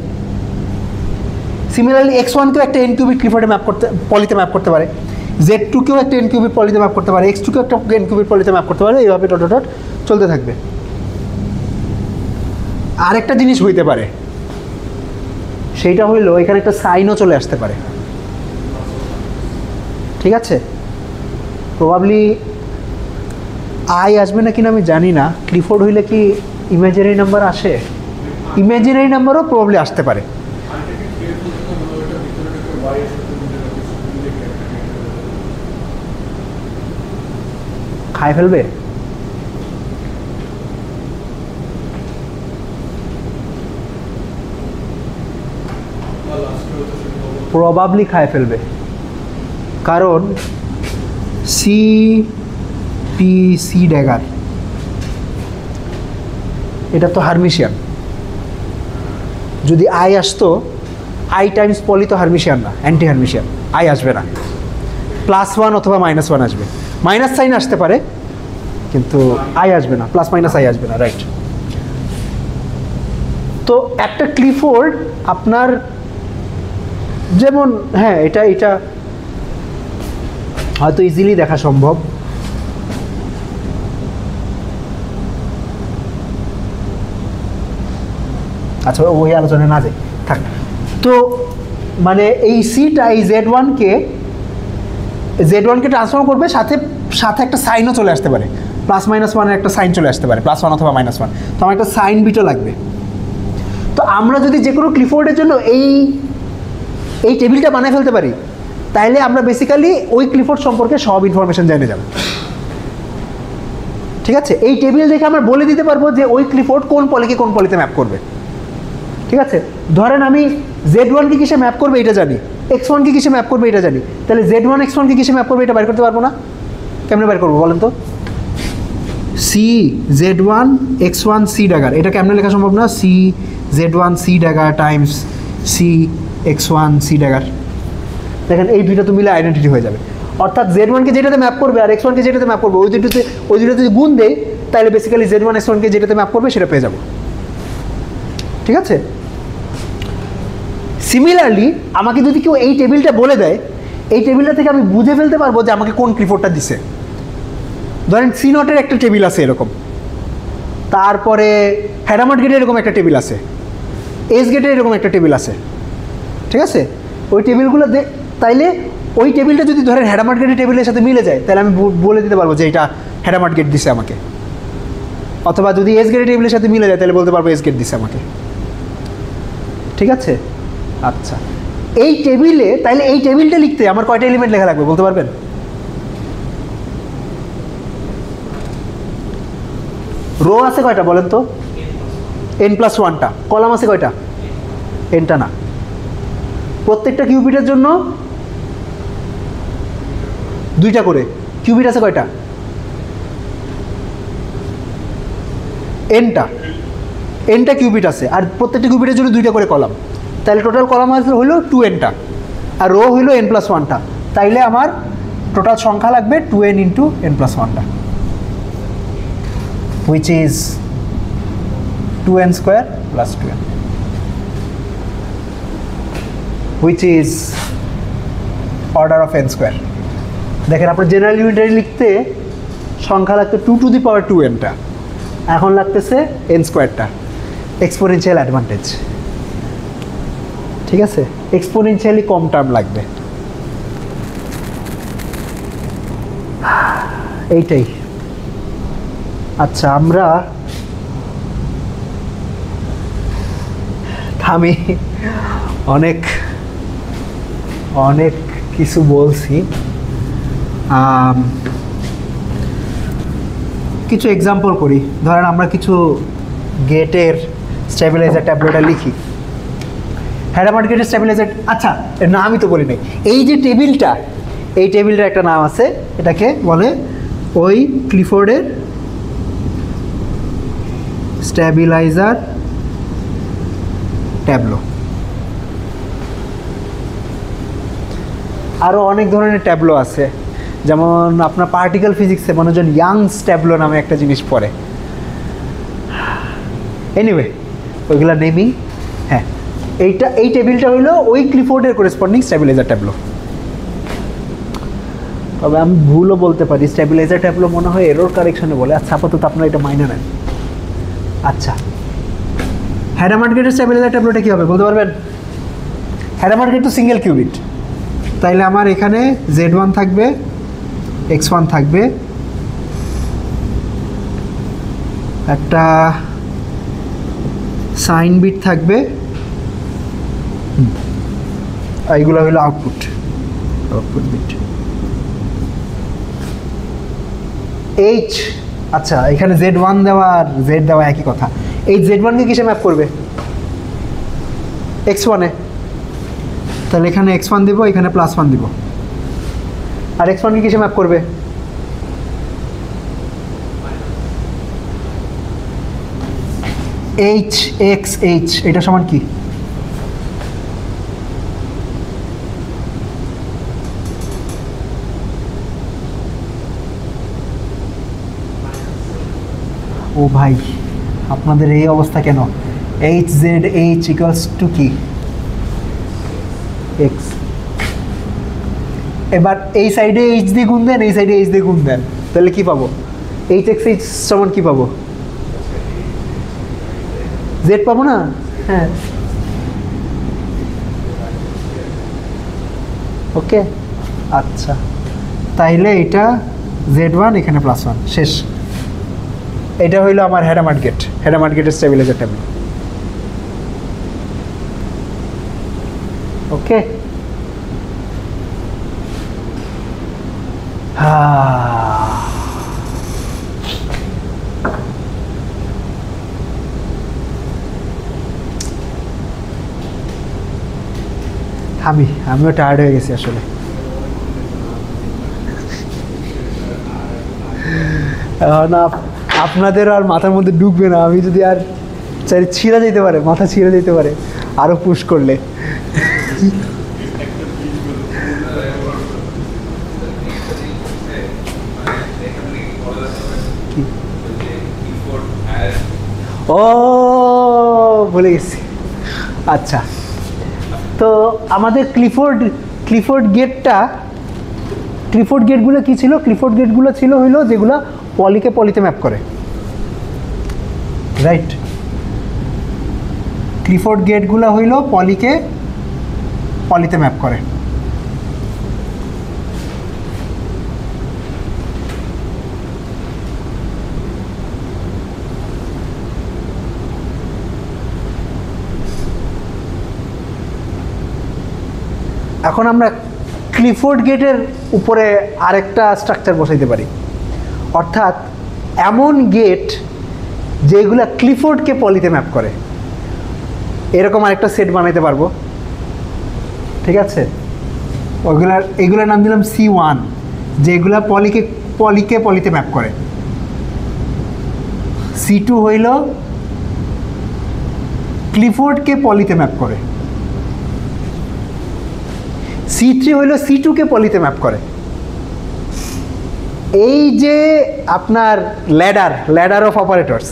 S1: সিমিলারলি X1 কেও একটা n কিউবিট ক্লিফোর্ডে পলিতে ম্যাপ করতে পারে, Z2 কেও একটা n কিউবিট পলিতে ম্যাপ করতে পারে, X2 কেও একটা n কিউবিট পলিতে ম্যাপ করতে পারে, এইভাবে ডট ডট ডট চলতে থাকবে। আরেকটা জিনিস হইতে পারে, সেইটা হইলো এখানে একটা সাইনও চলে আসতে পারে। ঠিক আছে, প্রবাবলি আই আসবে না কিনা আমি জানি না। ক্লিফোর্ড হইলে কি ইমাজিনারি নাম্বার আসে? ইমাজিনারি নাম্বারও প্রবাবলি আসতে পারে। খাই ফেলবে? প্রবাবলি খায় ফেলবে, কারণ সি ড্যাগার এটা তো হারমিশিয়ান। যদি আই আসতো, আই টাইমস পলি তো হারমিশিয়ান না, অ্যান্টি হারমিশিয়ান, আই আসবে না। +1 অথবা -1 আসবে, মাইনাস সাইন আসতে পারে কিন্তু আই আসবে না, প্লাস মাইনাস আই আসবে না, রাইট। তো একটা ক্লিফোর্ড আপনার যেমন, হ্যাঁ এটা হয়তো ইজিলি দেখা সম্ভব। আচ্ছা, ওই আলোচনা না যাই, থাক। তো মানে এই সিটা এই Z1 কে ট্রান্সফর্ম করবে, সাথে একটা সাইনও চলে আসতে পারে, +-1 একটা সাইন চলে আসতে পারে, +1 অথবা -1। তো আমার একটা সাইন বিটও লাগবে। তো আমরা যদি যে কোনো ক্লিফোর্ডের জন্য এই টেবিলটা বানিয়ে ফেলতে পারি, তাইলে আমরা বেসিক্যালি ওই ক্লিফোর্ড সম্পর্কে সব ইনফরমেশন জেনে যাব। ঠিক আছে, এই টেবিল দেখে আমরা বলে দিতে পারবো যে ওই ক্লিফোর্ড কোন পলিকে কোন পলিতে ম্যাপ করবে। ঠিক আছে, ধরেন আমি Z1 কে কিসে ম্যাপ করবে এটা জানি, X1 কে কিসে ম্যাপ করবে এটা জানি, তাহলে Z1 X1 কে কিসে ম্যাপ করবে এটা বের করতে পারবো না? কেমনে বের করবো বলেন তো? C Z1 X1 C dagger, এটা কেমনে লেখা সম্ভব না? C Z1 C dagger times C X1 C dagger. দেখেন এই দুইটা তো মিলে আইডেন্টিটি হয়ে যাবে, অর্থাৎ Z1 কে যেটাতে ম্যাপ করবে আর X1 কে যেটাতে ম্যাপ করবে ওই দুটোতে যদি গুণ দেয় তাহলে বেসিক্যালি Z1 X1 কে যেটাতে ম্যাপ করবে সেটা পেয়ে যাবো। ঠিক আছে, সিমিলারলি আমাকে যদি কেউ এই টেবিলটা বলে দেয়, এই টেবিলটা থেকে আমি বুঝে ফেলতে পারবো যে আমাকে কোন ক্লিফোর্ডটা দিছে। ধরেন সি নটের একটা টেবিল আছে এরকম, তারপরে হ্যাডামার্ট গেটের এরকম একটা টেবিল আছে, এস গেটের এরকম একটা টেবিল আছে। ঠিক আছে, ওই টেবিলগুলো তাইলে ওই টেবিলটা যদি ধরেন হ্যাডামার্ট গেটের টেবিলের সাথে মিলে যায় তাহলে আমি বলে দিতে পারবো যে এটা হ্যাডামার্ট গেট দিছে আমাকে, অথবা যদি এস গেটের টেবিলের সাথে মিলে যায় তাহলে বলতে পারবো এস গেট দিছে আমাকে। ঠিক আছে, আচ্ছা এই টেবিলে তাইলে এই টেবিলটা লিখতে আমার কয়টা এলিমেন্ট লেখা লাগবে বলতে পারবেন? রো আছে কয়টা বলেন তো? n+1টা। কলাম আছে কয়টা? nটা না। প্রত্যেকটা কিউবিটের জন্য 2টা করে কিউবিট আছে কয়টা? nটা কিউবিট আছে, আর প্রত্যেকটা কিউবিটের জন্য 2টা করে কলাম, তাহলে টোটাল কলাম হইলো 2nটা, আর রো হইলো n+1টা। তাইলে আমার টোটাল সংখ্যা লাগবে 2n × n+1টা, which is 2n² + 2n, which is order of n²। দেখেন আপনার জেনারেল ইউনিটারি লিখতে সংখ্যা লাগতো 2^2n-টা, এখন লাগতেছে n²টা, এক্সপোনেনশিয়াল অ্যাডভান্টেজ। ঠিক আছে, এক্সপোনেনশিয়ালি কম টার্ম লাগবে, এইটাই। আচ্ছা আমরা আমি অনেক অনেক কিছু বলছি, কিছু এক্সাম্পল করি। ধরেন আমরা কিছু গেটের স্টেবিলাইজার ট্যাবলেটটা লিখি, হ্যাডামার্ট গেটের স্টেবিলাইজার। আচ্ছা এর নামই তো বলি নাই, এই যে টেবিলটা, এই টেবিলটার একটা নাম আছে, এটাকে বলে ওই ক্লিফোর্ডের স্টেবিলাইজার ট্যাবলো। আরও অনেক ধরনের ট্যাবলো আছে, যেমন আপনার পার্টিকেল ফিজিক্সে মানুষজন ইয়াংস ট্যাবলো নামে একটা জিনিস পড়ে। এনিওয়ে ওইগুলো নেমিং। হ্যাঁ, এই টেবিলটা হইলো ওই ক্লিফোর্ডের করেসপন্ডিং স্টেবিলাইজার ট্যাবলো। তবে আমি ভুলও বলতে পারি, স্টেবিলাইজার ট্যাবলো মনে হয় এরর কারেকশনে বলে। আচ্ছা আপাতত আপনারা এটা মাইনে নেন। আচ্ছা হ্যাডামার্ট গেটের স্টেবিলাইজার ট্যাবলোটা কী হবে বলতে পারবেন? হ্যাডামার্ট গেট তো সিঙ্গেল কিউবিট, তাইলে আমার এখানে Z1 থাকবে, X1 থাকবে, একটা সাইন বিট থাকবে, এইগুলো হলো আউটপুট বিট। H, আচ্ছা এখানে Z1 দেওয়া আর Z দেওয়া একই কথা। এই Z1 কে কিসে ম্যাপ করবে? X1-এ, তাহলে এখানে X1 দিব, এখানে +1 দিব। আর X1 কে কিসে ম্যাপ করবে? HXH, এটা সমান কি? ও ভাই আপনাদের এই অবস্থা কেন? HZH = কি? X। এবার এই সাইডে H দিয়ে গুণ দেন, এই সাইডে H দিয়ে গুণ দেন, তাহলে কি পাবো? HXH সমান কি পাবো? Z পাবো না? হ্যাঁ, ওকে। আচ্ছা তাইলে এটা Z1, এখানে +1, শেষ। এটা হইলো আমার হ্যাডামার্ট গেটের স্টেবিলাইজার ট্যাবলো। ওকে, আমিও টায়ার্ড হয়ে গেছি আসলে। না, আপনাদের আর মাথার মধ্যে ঢুকবে না, আমি যদি আর চাই ছিঁড়া যেতে পারে, মাথা ছিঁড়ে যেতে পারে আরও পুশ করলে। ও ভুলে গেছি। আচ্ছা, তো আমাদের ক্লিফোর্ড গেটগুলো কি ছিল? ক্লিফোর্ড গেটগুলো ছিল হইলো যেগুলো পলিকে পলিতে ম্যাপ করে, রাইট? ক্লিফোর্ড গেটগুলো হইলো পলিকে পলিতে ম্যাপ করে। এখন আমরা ক্লিফোর্ড গেটের উপরে আরেকটা স্ট্রাকচার বসাইতে পারি, অর্থাৎ এমন গেট যেগুলো ক্লিফোর্ডকে পলিতে ম্যাপ করে, এরকম আরেকটা সেট বানাইতে পারবো। ঠিক আছে, এইগুলোর নাম দিলাম C1, যেগুলা পলিকে পলিতে ম্যাপ করে। C2 হইল ক্লিফোর্ডকে পলিতে ম্যাপ করে। C3 হইল C2কে পলিতে ম্যাপ করে। এই যে আপনার ল্যাডার অফ অপারেটরস,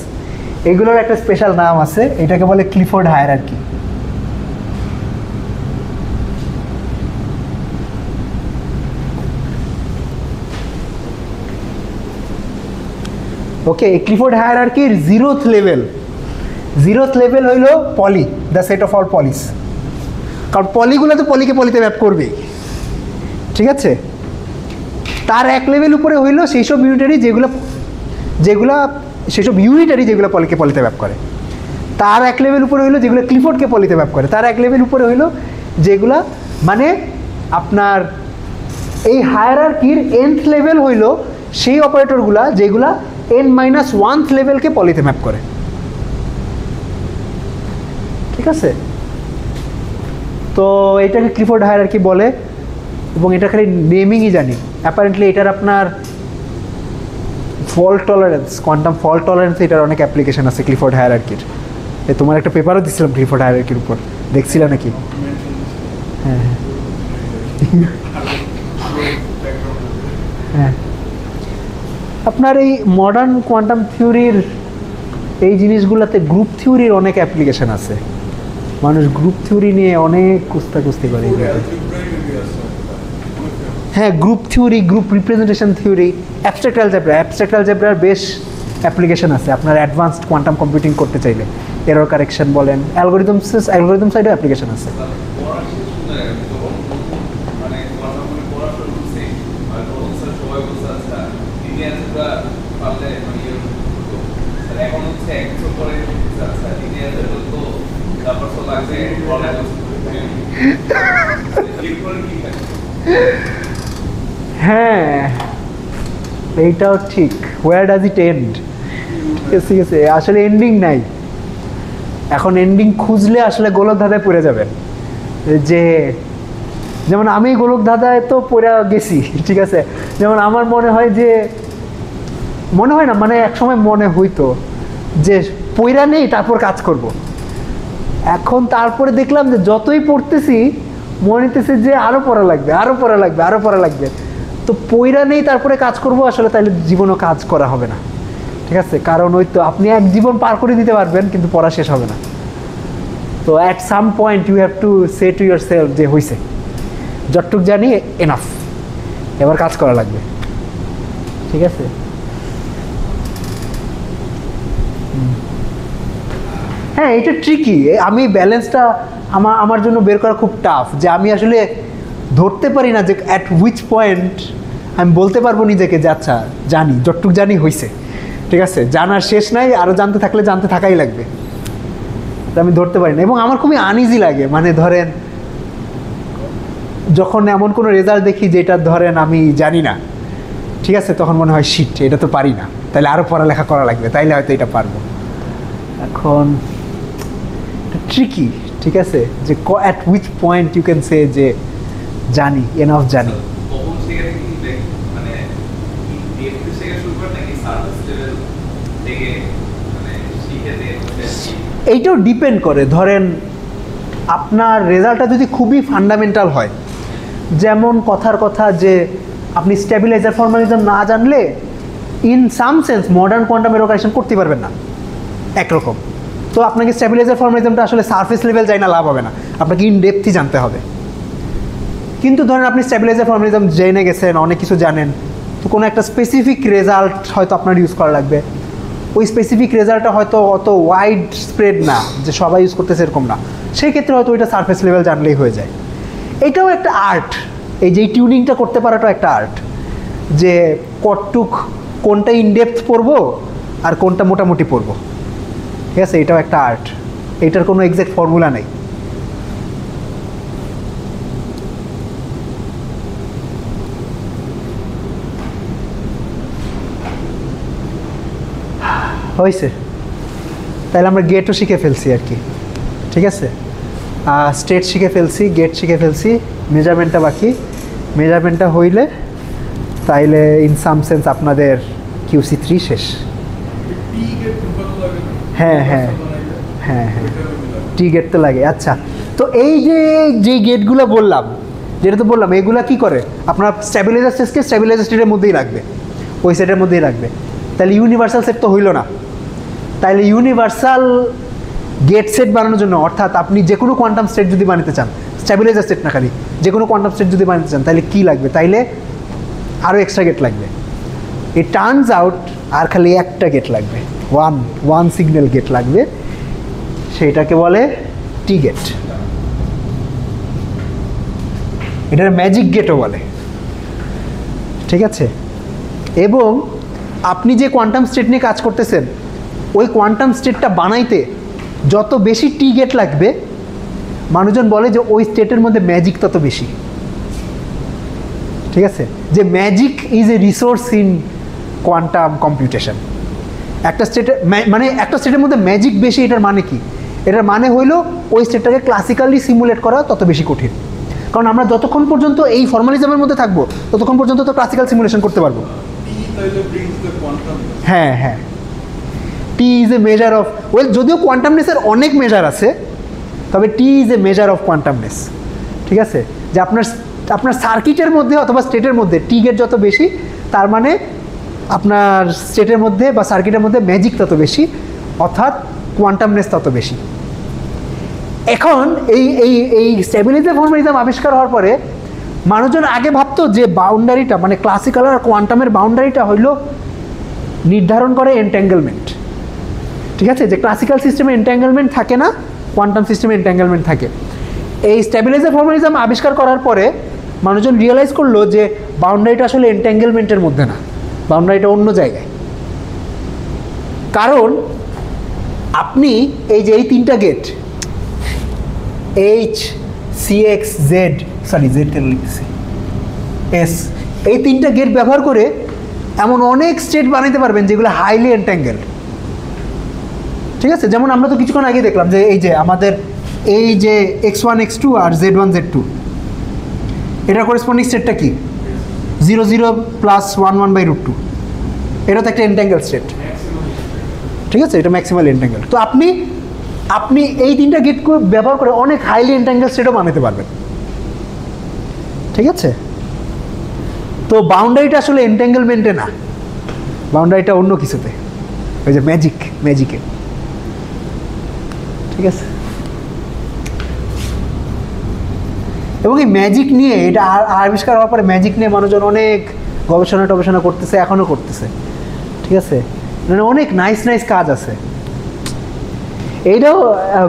S1: এগুলোর একটা স্পেশাল নাম আছে, এটাকে বলে ক্লিফোর্ড হায়ারার্কি। ওকে, এই ক্লিফোর্ড হায়ারার্কির জিরোথ লেভেল হইল পলি, দ্য সেট অফ অল পলিস। কারণ পলিগুলো তো পলিকে পলিতে ম্যাপ করবে, ঠিক আছে? তার এক লেভেল উপরে হইল সেই সব ইউনিটারি যেগুলো পলিকে পলিতে ম্যাপ করে। তার এক লেভেল উপরে হইলো যেগুলো ক্লিফোর্ডকে পলিতে ম্যাপ করে। তার এক লেভেল উপরে হইলো যেগুলা মানে আপনার এই হায়ারার্কির nth লেভেল হইলো সেই অপারেটরগুলা যেগুলা n-1th লেভেলকে পলিতে ম্যাপ করে। ঠিক আছে, তো এটাকে ক্লিফোর্ড হায়ারার্কি বলে, এবং এটা খালি নেমিংই জানি। অ্যাপারেন্টলি এটার আপনার কোয়ান্টাম ফল্ট টলারেন্স, এটার অনেক অ্যাপ্লিকেশন আছে ক্লিফোর্ড হায়ারার্কির। তোমার একটা পেপারও দিচ্ছিলাম ক্লিফোর্ড হায়ারার্কির উপর, দেখছিলে নাকি? হ্যাঁ হ্যাঁ, আপনার এই মডার্ন কোয়ান্টাম থিওরির এই জিনিসগুলোতে গ্রুপ থিওরির অনেক অ্যাপ্লিকেশন আছে। মানুষ গ্রুপ থিওরি নিয়ে অনেক কুস্তাকুস্তি করে। হ্যাঁ, group theory, group representation theory, abstract অ্যালজেব্রার বেশ অ্যাপ্লিকেশন আছে আপনার অ্যাডভান্সড কোয়ান্টাম কম্পিউটিং করতে চাইলে। এরর কারেকশন বলেন, অ্যালগোরিদম সাইডেও অ্যাপ্লিকেশন আছে। হ্যাঁ, এইটাও ঠিক। Where does it end? ঠিক আছে, আসলে এন্ডিং নাই। এখন এন্ডিং খুঁজলে আসলে গোলক ধাঁধায় পড়ে যাবেন। যে যেমন আমি গোলক ধাঁধায় তো পড়ে গেছি, ঠিক আছে? যেমন আমার মনে হয় না, মানে একসময় মনে হইতো যে পড়া নেই তারপর কাজ করব। এখন তারপরে দেখলাম যে যতই পড়তেছি মনে হইতেছে যে আরো পড়া লাগবে। তো পড়া নেই তারপরে কাজ করব, আসলে তাহলে জীবনও কাজ করা হবে না। ঠিক আছে, কারণ ওই তো আপনি এক জীবন পার করে দিতে পারবেন কিন্তু পড়া শেষ হবে না। তো at some point you have to say to yourself যে হয়েছে, যতটুক জানি এনাফ, এবার কাজ করা লাগবে। ঠিক আছে, হ্যাঁ এটা ট্রিকি। আমি ব্যালেন্সটা আমার জন্য বের করা খুব টাফ, যে আমি আসলে ধরতে পারি না যে অ্যাট হুইচ পয়েন্ট আমি বলতে পারবো নিজেকে যে আচ্ছা জানি, যতটুক জানি হয়েছে। ঠিক আছে, জানার শেষ নাই, আরও জানতে থাকলে জানতে থাকাই লাগবে। আমি ধরতে পারি না, এবং আমার খুবই আনইজি লাগে। মানে ধরেন যখন এমন কোনো রেজাল্ট দেখি যেটা ধরেন আমি জানি না, ঠিক আছে, তখন মনে হয় শিট, এটা তো পারি না, তাহলে আরও পড়ালেখা করা লাগবে, তাইলে হয়তো এটা পারবো। এখন ট্রিকি, ঠিক ঠিক আছে, যে at which point you can say যে জানি, এনাফ জানি।
S3: কখন থেকে মানে ডেপথ থেকে শুরু করে নাকি সারফেস লেভেল থেকে মানে শিখে দিয়ে
S1: এইটাও ডিপেন্ড করে। ধরেন আপনার রেজাল্টটা যদি খুবই ফান্ডামেন্টাল হয়, যেমন কথার কথা যে আপনি স্টেবিলাইজার ফর্মালিজম না জানলে in some sense modern quantum error correction করতে পারবেন না একরকম। তো আপনাকে স্টেবিলাইজার ফর্মালিজমটা আসলে সারফেস লেভেল যাই না লাভ হবে না, আপনাকে ইন ডেপথই জানতে হবে। কিন্তু ধরেন আপনি স্টেবিলাইজার ফর্মালিজম জেনে গেছেন, অনেক কিছু জানেন, তো কোনো একটা স্পেসিফিক রেজাল্ট হয়তো আপনার ইউজ করা লাগবে। ওই স্পেসিফিক রেজাল্টটা হয়তো অত ওয়াইড স্প্রেড না যে সবাই ইউজ করতেছে এরকম না, সেই ক্ষেত্রে হয়তো ওইটা সারফেস লেভেল জানলেই হয়ে যায়। এটাও একটা আর্ট, এই যে টিউনিংটা করতে পারাটাও একটা আর্ট, যে কতটুক কোনটা ইনডেপথ পড়বো আর কোনটা মোটামুটি পড়বো। ঠিক আছে, এটাও একটা আর্ট, এটার কোনো এক্সাক্ট ফর্মুলা নেই। হয়েছে, তাহলে আমরা গেটও শিখে ফেলছি আর কি। ঠিক আছে, স্টেট শিখে ফেলছি, গেট শিখে ফেলছি, মেজারমেন্টটা বাকি। মেজারমেন্টটা হইলে তাইলে ইন সাম সেন্স আপনাদের QC3 শেষ।
S2: টি গেট ঢুকানো লাগে না?
S1: হ্যাঁ হ্যাঁ হ্যাঁ হ্যাঁ, টি গেট তো লাগে। আচ্ছা, তো এই যে গেটগুলো বললাম, যেটা তো বললাম, এগুলা কি করে আপনার স্ট্যাবিলাইজার সেটকে স্ট্যাবিলাইজার স্টেটের মধ্যেই রাখবে, ওই সেটের মধ্যেই রাখবে। তাহলে ইউনিভার্সাল সেট তো হইল না। তাইলে ইউনিভার্সাল গেট সেট বানানোর জন্য, অর্থাৎ আপনি যে কোনো কোয়ান্টাম স্টেট যদি বানাতে চান, স্ট্যাবিলাইজার সেট না খালি, যে কোনো কোয়ান্টাম স্টেট যদি বানাতে চান, তাহলে কী লাগবে? তাইলে আরও এক্সট্রা গেট লাগবে। ইট টার্নস আউট আর খালি একটা গেট লাগবে, ওয়ান সিগন্যাল গেট লাগবে, সেইটাকে বলে টি গেট। এটার ম্যাজিক গেটও বলে। ঠিক আছে, এবং আপনি যে কোয়ান্টাম স্টেট নিয়ে কাজ করতেছেন, ওই কোয়ান্টাম স্টেটটা বানাইতে যত বেশি টি গেট লাগবে, মানুষজন বলে যে ওই স্টেটের মধ্যে ম্যাজিক তত বেশি। ঠিক আছে, যে magic is a resource in quantum computation. একটা স্টেটে মানে একটা স্টেটের মধ্যে ম্যাজিক বেশি, এটার মানে কি? এটার মানে হইল ওই স্টেটটাকে ক্লাসিক্যালি সিমুলেট করা তত বেশি কঠিন। কারণ আমরা যতক্ষণ পর্যন্ত এই ফর্মালিজমের মধ্যে থাকবো, ততক্ষণ পর্যন্ত তো ক্লাসিক্যাল সিমুলেশন করতে পারবো।
S2: টি তাইলে ব্রিংস দ্য কোয়ান্টাম।
S1: হ্যাঁ হ্যাঁ, T is a measure of, well যদিও কোয়ান্টামনেসের অনেক মেজার আছে, তবে T is a measure of quantumness. ঠিক আছে, যে আপনার সার্কিটের মধ্যে অথবা স্টেটের মধ্যে টি গেট যত বেশি, তার মানে আপনার স্টেটের মধ্যে বা সার্কিটের মধ্যে ম্যাজিক তত বেশি, অর্থাৎ কোয়ান্টামনেস তত বেশি। এখন এই স্টেবিলাইজার ফর্মালিজম আবিষ্কার হওয়ার পরে মানুষজন আগে ভাবতো যে বাউন্ডারিটা, মানে ক্লাসিক্যাল আর কোয়ান্টামের বাউন্ডারিটা হইল নির্ধারণ করে এন্ট্যাঙ্গেলমেন্ট। ঠিক আছে, যে ক্লাসিক্যাল সিস্টেমে এন্ট্যাঙ্গেলমেন্ট থাকে না, কোয়ান্টাম সিস্টেমে এন্ট্যাঙ্গেলমেন্ট থাকে। এই স্টেবিলাইজার ফর্মালিজম আবিষ্কার করার পরে মানুষজন রিয়েলাইজ করলো যে বাউন্ডারিটা আসলে এন্ট্যাঙ্গেলমেন্টের মধ্যে না, বাউন্ডারিটা অন্য জায়গায়। কারণ আপনি এই তিনটা gate H, CX, Z, sorry Z কেন লিখছি, S, এই তিনটা গেট ব্যবহার করে এমন অনেক স্টেট বানাইতে পারবেন যেগুলো হাইলি এন্ট্যাঙ্গেলড। ঠিক আছে, যেমন আমরা তো কিছুক্ষণ আগে দেখলাম যে এই যে আমাদের এই যে x1 x2 আর z1 z2, এটার করেসপন্ডিং স্টেটটা কি? 0 0 প্লাস 1 1 বাই √2। এটা তো একটা এন্ট্যাঙ্গেল স্টেট। ঠিক আছে, এটা ম্যাক্সিমাল এন্ট্যাঙ্গেল। তো আপনি এই তিনটা গেট ব্যবহার করে অনেক হাইলি এন্ট্যাঙ্গেল স্টেটও বানাতে পারবেন। ঠিক আছে, তো বাউন্ডারিটা আসলে এন্ট্যাঙ্গেলমেন্টে না, বাউন্ডারিটা অন্য কিছুতে, ওই যে ম্যাজিকে। ঠিক আছে, এবং এই ম্যাজিক নিয়ে, এটা আবিষ্কার হওয়ার পরে ম্যাজিক নিয়ে মানুষজন অনেক গবেষণা করতেছে, এখনও করতেছে। ঠিক আছে, মানে অনেক নাইস কাজ আছে। এইটাও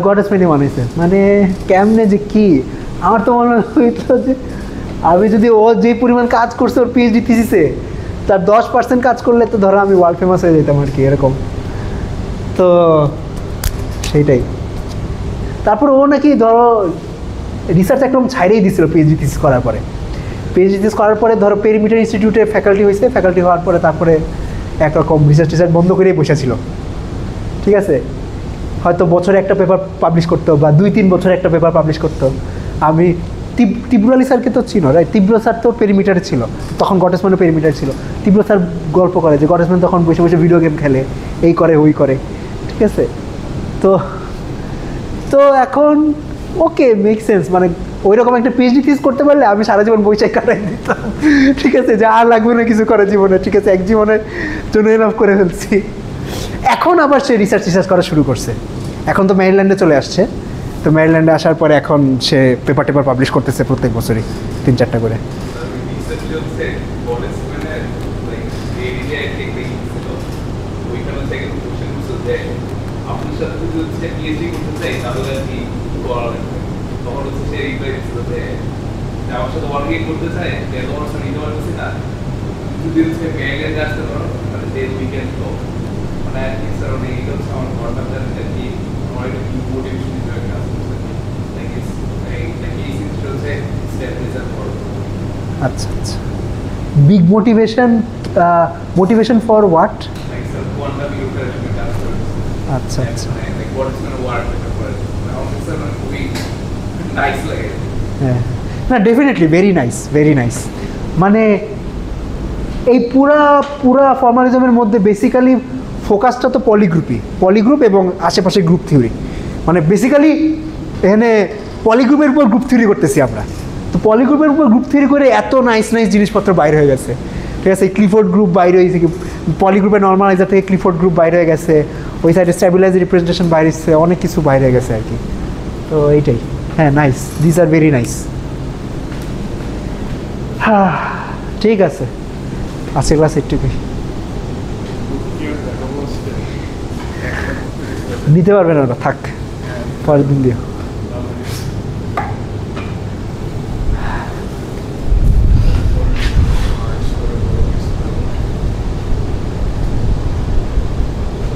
S1: গডেসম্যানই বানাইছে, মানে কেমনে যে কি, আমার তো মনে হইতো যে আমি যদি ও যে পরিমাণ কাজ করছে ওর পিএইচডি থিসিসে, তার 10% কাজ করলে তো ধরো আমি ওয়ার্ল্ড ফেমাস হয়ে যেতাম আর কি, এরকম। তো সেইটাই। তারপর ও নাকি ধরো রিসার্চ একদম ছাইড়েই দিছিল পিএইচডি থিসিস করার পরে। পিএইচডি থিসিস করার পরে ধরো পেরিমিটার ইনস্টিটিউটে ফ্যাকাল্টি হয়েছে, ফ্যাকাল্টি হওয়ার পরে তারপরে একরকম রিসার্চ বন্ধ করেই বসেছিল। ঠিক আছে, হয়তো বছরে একটা পেপার পাবলিশ করতো বা 2-3 বছরে একটা পেপার পাবলিশ করতো। আমি তীব্র আলী স্যারকে তো চিনো, রাইট? তীব্র স্যার তো পেরিমিটারে ছিল, তখন গটেসম্যানও পেরিমিটার ছিল। তীব্র স্যার গল্প করে যে গটেসম্যান তখন বসে বসে ভিডিও গেম খেলে, এই করে ওই করে, ঠিক আছে? তো তো এখন ওকে মেক সেন্স, মানে ওই রকম একটা পিএইচডি থিস করতে পারলে আমি সারা জীবন বইটাই কাটাই দিতাম, ঠিক আছে? যে আর লাগবে না কিছু করে জীবনে, ঠিক আছে? এক জীবনের জন্য এনাফ করে ফেলছি। এখন আবার সে রিসার্চ করা শুরু করছে। এখন তো মেরিল্যান্ডে চলে আসছে, তো মেরিল্যান্ডে আসার পরে এখন সে পেপার পাবলিশ করতেছে প্রত্যেক বছরই 3-4টা করে।
S3: রিসার্চ চলছে কলেজ মানে লাইক এরিয়া থেকে ছিল ওইখানে থেকে কোশ্চেন করছে আপনার সাথে যদি হচ্ছে পিএইচডি করতে চাই তাহলে আর কি করা লাগবে। তখন হচ্ছে সে রিপ্লাই দিচ্ছিল যে আমার সাথে ওয়ার্কিং করতে চাই, তোমার সাথে নিতে পারতেছি না, যদি হচ্ছে মেরিল্যান্ডে আসতে পারো মানে দেন উইকেন্ড তো মানে স্যার অনেক এটা হচ্ছে আমার ঘরটা জানেন আর কি আমার একটা কি মোটিভেশন হিসেবে কাজ করছে লাইক এই সিস্টেম হচ্ছে স্টেবিলাইজার ফর
S1: আচ্ছা আচ্ছা, big motivation for what?
S3: like some quantum computation কাজ করছে।
S1: আচ্ছা আচ্ছা,
S3: like what is going to work with the world আমাদের স্যার মানে খুবই নাইস লাগে।
S1: হ্যাঁ, না ডেফিনেটলি ভেরি নাইস। মানে এই পুরা ফর্মালিজমের মধ্যে বেসিক্যালি ফোকাসটা তো পলিগ্রুপ এবং আশেপাশে গ্রুপ থিওরি। মানে বেসিক্যালি এখানে পলিগ্রুপের উপর গ্রুপ থিওরি করতেছি আমরা। তো পলিগ্রুপের উপর গ্রুপ থিওরি করে এত নাইস জিনিসপত্র বাইরে হয়ে গেছে, ঠিক আছে? ক্লিফোর্ড গ্রুপ বাইরে হয়েছে, পলিগ্রুপের নর্মালাইজার থেকে ক্লিফোর্ড গ্রুপ বাইরে হয়ে গেছে, ওই সাইডে স্ট্যাবিলাইজ রিপ্রেজেন্টেশন বাইরে এসছে, অনেক কিছু বাইরে হয়ে গেছে আর কি। তো এইটাই, হ্যাঁ, nice, this are very nice. হ্যাঁ, ঠিক আছে, আজকে ক্লাস একটুকুই নিতে পারবে না ওরা, থাক, পরের দিন দিও।